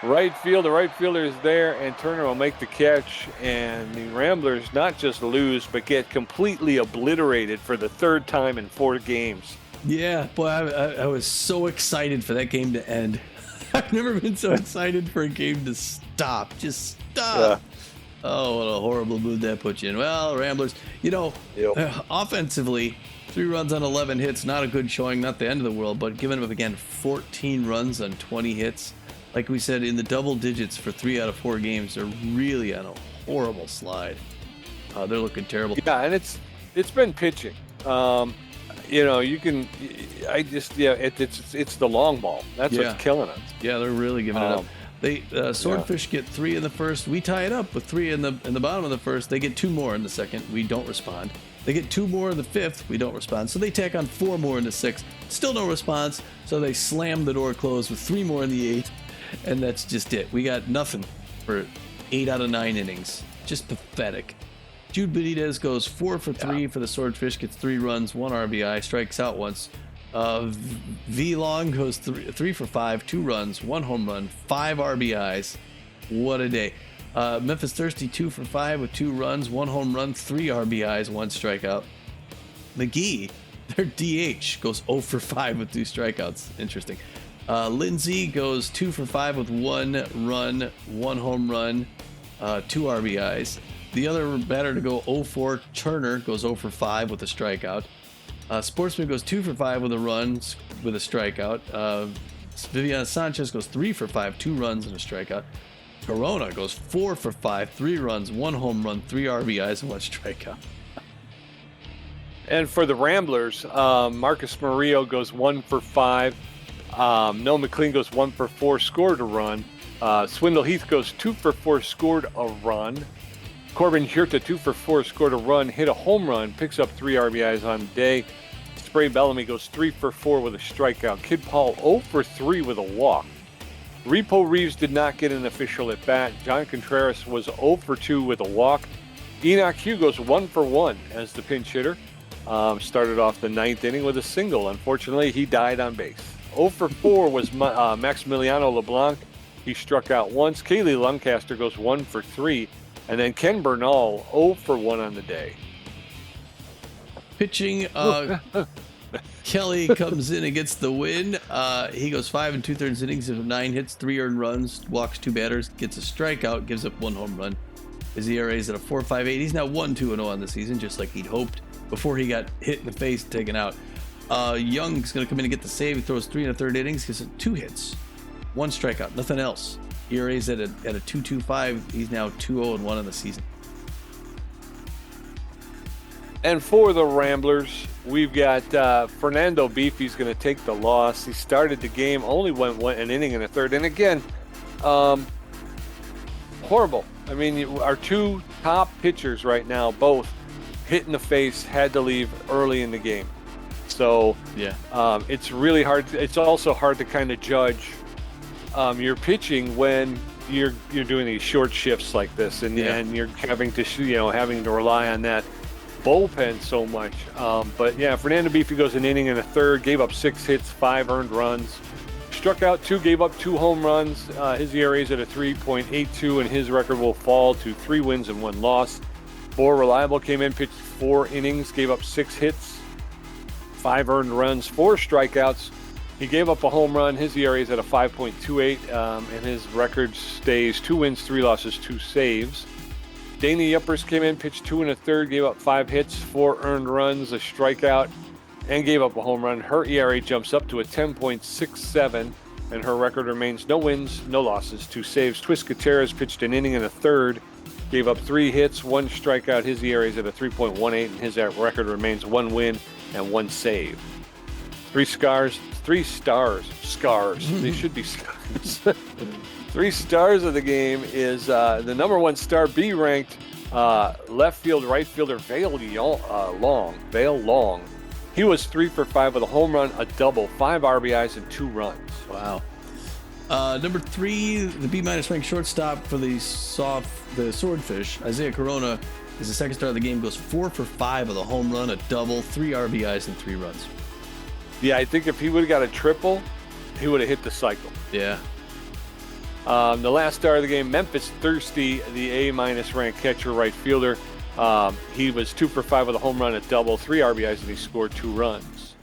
right field. The right fielder is there, and Turner will make the catch. And the Ramblers not just lose, but get completely obliterated for the 3rd time in 4 games. Yeah, boy, I was so excited for that game to end. I've never been so excited for a game to stop. Just stop. Yeah. Oh, what a horrible mood that put you in. Well, Ramblers, offensively, 3 runs on 11 hits, not a good showing, not the end of the world, but giving up again 14 runs on 20 hits. Like we said, in the double digits for 3 out of 4 games, they're really on a horrible slide. They're looking terrible. Yeah, and it's been pitching. It's the long ball. That's what's killing us. Yeah, they're really giving it up. Swordfish get 3 in the first. We tie it up with 3 in the bottom of the first. They get 2 more in the second. We don't respond. They get 2 more in the fifth. We don't respond. So they tack on 4 more in the sixth. Still no response. So they slam the door closed with 3 more in the eighth. And that's just it. We got nothing for 8 out of 9 innings. Just pathetic. Jude Benitez goes 4 for 3 for the Swordfish, gets 3 runs, 1 RBI, strikes out once. V Long goes 3 for 5, 2 runs, 1 home run, 5 RBIs. What a day. Memphis Thirsty 2 for 5 with 2 runs, 1 home run, 3 RBIs, 1 strikeout. McGee, their DH, goes 0 for 5 with 2 strikeouts. Interesting. Lindsay goes 2 for 5 with 1 run, 1 home run, 2 RBIs. The other batter to go 0-4, Turner, goes 0 for 5 with a strikeout. Sportsman goes 2 for 5 with a run, with a strikeout. Vivian Sanchez goes 3 for 5, 2 runs and a strikeout. Corona goes 4 for 5, 3 runs, 1 home run, 3 RBIs, and 1 strikeout. And for the Ramblers, Marcus Murillo goes 1 for 5. Noah McLean goes 1 for 4, scored a run. Swindle Heath goes 2 for 4, scored a run. Corbin Hurta 2 for 4, scored a run, hit a home run, picks up 3 RBIs on the day. Spray Bellamy goes 3 for 4 with a strikeout. Kid Paul 0 for 3 with a walk. Repo Reeves did not get an official at bat. John Contreras was 0 for 2 with a walk. Enoch Hugh goes 1 for 1 as the pinch hitter. Started off the 9th inning with a single. Unfortunately, he died on base. 0 for 4 was Maximiliano LeBlanc. He struck out once. Kaylee Lancaster goes 1 for 3. And then Ken Bernal 0 for 1 on the day. Pitching, Kelly comes in and gets the win. He goes 5 2/3 innings of 9 hits, 3 earned runs, walks 2 batters, gets a strikeout, gives up 1 home run. His ERA is at a 4.58. He's now 1-2-0 on the season, just like he'd hoped before he got hit in the face, taken out. Young's going to come in and get the save. He throws 3 1/3 innings, gets 2 hits, 1 strikeout, nothing else. ERA's at a 2.25. He's now 2-0-1 on the season. And for the Ramblers, we've got Fernando Beefy's going to take the loss. He started the game, only went an inning and a third. And again, horrible. I mean, our 2 top pitchers right now, both hit in the face, had to leave early in the game. So yeah, it's really hard. It's also hard to kind of judge your pitching when you're doing these short shifts like this, and you're having to rely on that bullpen so much. But yeah, Fernando Beefy goes an inning and a third, gave up 6 hits, 5 earned runs, struck out 2, gave up 2 home runs. His ERA is at a 3.82, and his record will fall to 3 wins and 1 loss. Bohr Reliable came in, pitched 4 innings, gave up 6 hits, 5 earned runs, 4 strikeouts. He gave up a home run. His ERA is at a 5.28, and his record stays 2 wins, 3 losses, 2 saves. Danny Yuppers came in, pitched 2 1/3, gave up 5 hits, 4 earned runs, a strikeout, and gave up a home run. Her ERA jumps up to a 10.67, and her record remains no wins, no losses, 2 saves. Twist Gutierrez pitched an inning and a third, gave up 3 hits, 1 strikeout. His ERA is at a 3.18, and his record remains 1 win and 1 save. 3 stars. They should be stars. 3 stars of the game is the number 1 star, B-ranked left field, right fielder Vale Long. He was 3 for 5 with a home run, a double, 5 RBIs, and 2 runs. Wow. Number 3, the B-minus ranked shortstop for the Swordfish, Isaiah Corona, is the 2nd star of the game, goes 4 for 5 with a home run, a double, 3 RBIs, and 3 runs. Yeah, I think if he would have got a triple, he would have hit the cycle. Yeah. The last star of the game, Memphis Thirsty, the A-minus ranked catcher right fielder. He was 2 for 5 with a home run, a double, 3 RBIs, and he scored 2 runs.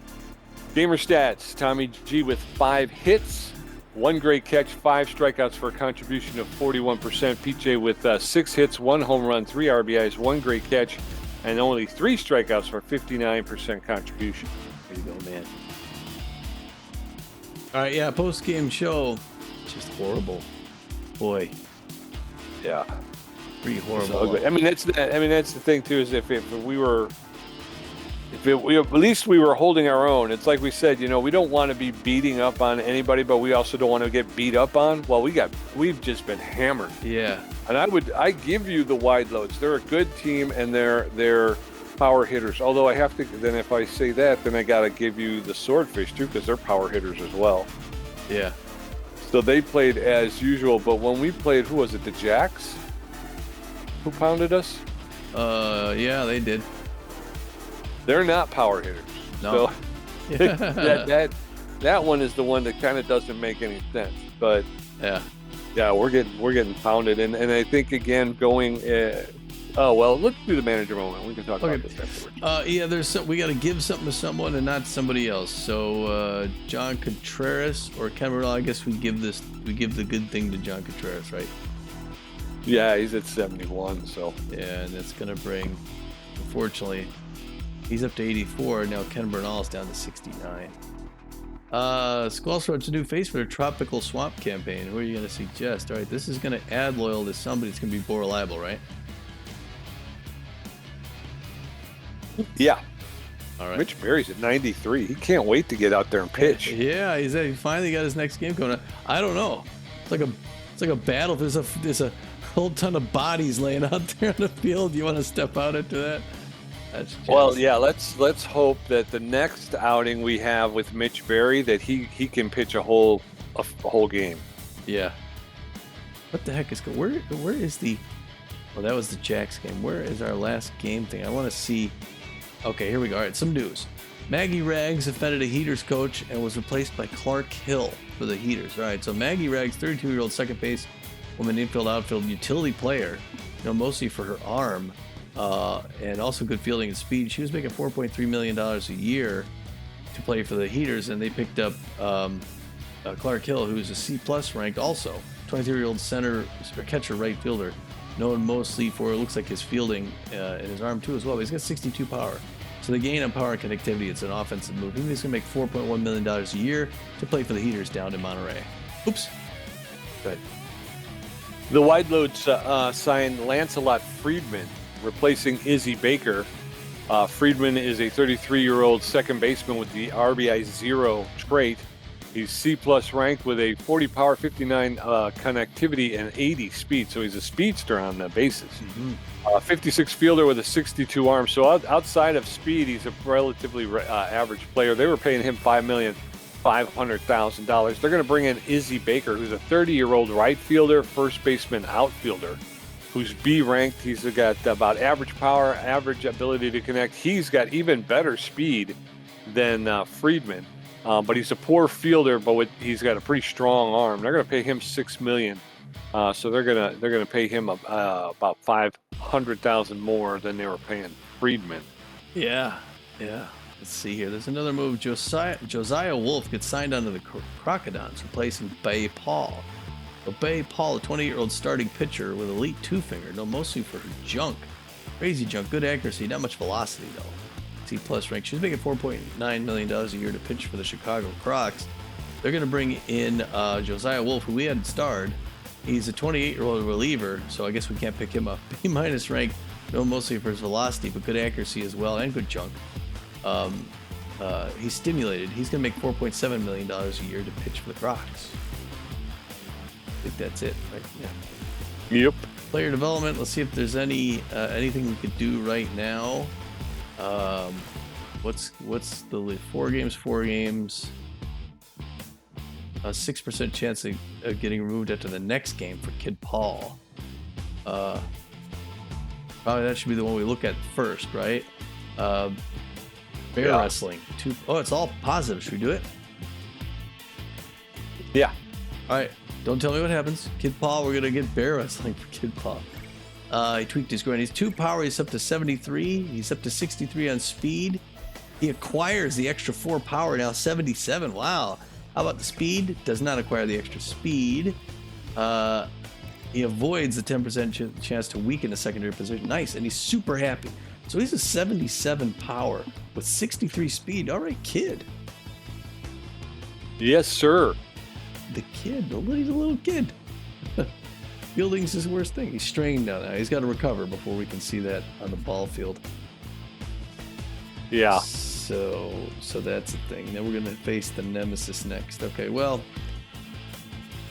Gamer stats, Tommy G with 5 hits, 1 great catch, 5 strikeouts for a contribution of 41%. PJ with 6 hits, 1 home run, 3 RBIs, 1 great catch, and only 3 strikeouts for 59% contribution. There you go, man. All right, yeah, post-game show. Just horrible. Boy. Yeah. Pretty horrible. So, I mean, that's the thing too, is if we were at least we were holding our own. It's like we said, we don't want to be beating up on anybody, but we also don't want to get beat up on. Well, we've just been hammered. Yeah. And I give you the wide loads. They're a good team, and they're power hitters. Although I have to, then if I say that, then I got to give you the Swordfish too, because they're power hitters as well. Yeah. So they played as usual, but when we played, who was it? The Jacks? Who pounded us? Yeah, they did. They're not power hitters. No. So that one is the one that kind of doesn't make any sense. But yeah, we're getting pounded, and I think again going. Let's do the manager moment. We can talk about this afterwards. Yeah, we got to give something to someone and not somebody else. So John Contreras or Cameron, I guess we give the good thing to John Contreras, right? Yeah, he's at 71. So yeah, and that's gonna bring, unfortunately, he's up to 84 now. Ken Bernal's down to 69. Squall's a new face for their Tropical Swamp campaign. Who are you gonna suggest? All right, this is gonna add loyal to somebody. It's gonna be more reliable, right? Yeah. All right. Mitch Berry's at 93. He can't wait to get out there and pitch. Yeah, he finally got his next game coming up. I don't know. It's like a battle. There's a whole ton of bodies laying out there on the field. You want to step out into that? Well, yeah. Let's hope that the next outing we have with Mitch Berry that he can pitch a whole game. Yeah. What the heck is where is the? Well, that was the Jacks game. Where is our last game thing? I want to see. Okay, here we go. All right, some news. Maggie Rags offended a Heaters coach and was replaced by Clark Hill for the Heaters. All right, so Maggie Rags, 32-year-old second base woman, infield, outfield, utility player, mostly for her arm, and also good fielding and speed. She was making $4.3 million a year to play for the Heaters, and they picked up Clark Hill, who's a C+ ranked also, 23-year-old center or catcher right fielder, known mostly for, it looks like, his fielding and his arm too as well. But he's got 62 power. So the gain on power and connectivity, it's an offensive move. He's going to make $4.1 million a year to play for the Heaters down in Monterey. Oops. Good. The Wide Loads signed Lancelot Friedman, replacing Izzy Baker. Friedman is a 33-year-old second baseman with the RBI 0 trait. He's C+ ranked with a 40 power, 59 connectivity, and 80 speed. So he's a speedster on the bases. 56 fielder with a 62 arm. So outside of speed, he's a relatively average player. They were paying him $5,500,000. They're going to bring in Izzy Baker, who's a 30-year-old right fielder, first baseman, outfielder, who's B ranked. He's got about average power, average ability to connect. He's got even better speed than Friedman. But he's a poor fielder, but he's got a pretty strong arm. They're going to pay him $6 million, so they're gonna pay him about $500,000 more than they were paying Friedman. Yeah. Let's see here. There's another move. Josiah Wolf gets signed onto the Crocodons, replacing Bay Paul. But Bay Paul, a 28-year-old starting pitcher with elite two-finger, known mostly for her junk, crazy junk, good accuracy, not much velocity though. C+ rank. She's making $4.9 million a year to pitch for the Chicago Crocs. They're going to bring in Josiah Wolf, who we hadn't starred. He's a 28-year-old reliever, so I guess we can't pick him up. B- rank, known mostly for his velocity, but good accuracy as well, and good junk. He's stimulated. He's going to make $4.7 million a year to pitch for the Crocs. I think that's it, right? Yeah. Yep. Player development. Let's see if there's anything we could do right now. What's the 4 games? 6% chance of getting removed after the next game for Kid Paul. Probably that should be the one we look at first, right? Bear wrestling. It's all positive. Should we do it? Yeah. All right. Don't tell me what happens. Kid Paul, we're gonna get bear wrestling for Kid Paul. He tweaked his groin. He's 2 power. He's up to 73. He's up to 63 on speed. He acquires the extra 4 power, now 77. Wow. How about the speed? Does not acquire the extra speed. He avoids the 10% chance to weaken the secondary position. Nice. And he's super happy. So he's a 77 power with 63 speed. All right, kid. Yes, sir. The kid. He's a little kid. Fielding's his worst thing. He's strained now. He's got to recover before we can see that on the ball field. Yeah. So that's the thing. Then we're gonna face the Nemesis next. Okay, well,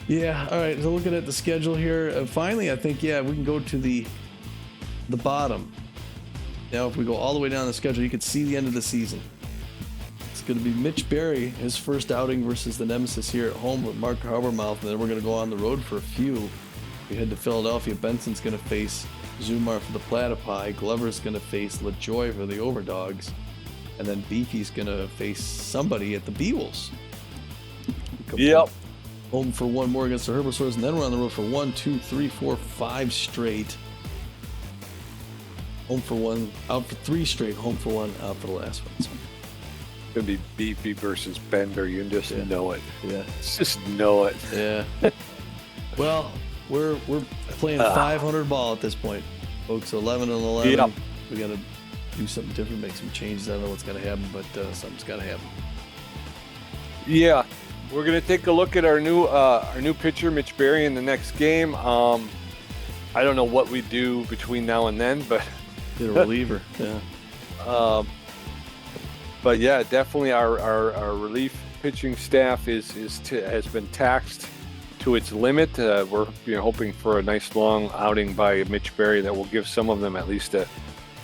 yeah. All right. So looking at the schedule here, finally, I think we can go to the bottom. Now, if we go all the way down the schedule, you can see the end of the season. It's going to be Mitch Berry, his first outing versus the Nemesis here at home with Mark Habermouth, and then we're going to go on the road for a few. We head to Philadelphia. Benson's going to face Zumar for the Platypi. Glover's going to face LaJoy for the Overdogs. And then Beefy's going to face somebody at the Beewles. Yep. Home for one more against the Herbosaurs, and then we're on the road for 1, 2, 3, 4, 5 straight. Home for one, out for 3 straight. Home for one, out for the last one. So. It's going to be Beefy versus Bender. You just know it. Yeah. Just know it. Yeah. Well, we're playing 500 ball at this point, folks. 11 and 11. Yep. We got to do something different, make some changes. I don't know what's going to happen, but something's got to happen. Yeah. We're going to take a look at our new pitcher, Mitch Berry, in the next game. I don't know what we do between now and then, but get a reliever. Yeah. But yeah, definitely our relief pitching staff has been taxed to its limit. We're hoping for a nice long outing by Mitch Berry that will give some of them at least a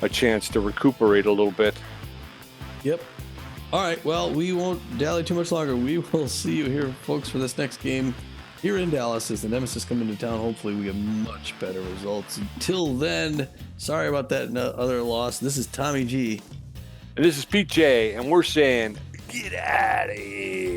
chance to recuperate a little bit. Yep. All right. Well, we won't dally too much longer. We will see you here, folks, for this next game here in Dallas as the Nemesis come into town. Hopefully we get much better results. Until then, sorry about that other loss. This is Tommy G. And this is Pete J, and we're saying, get out of here.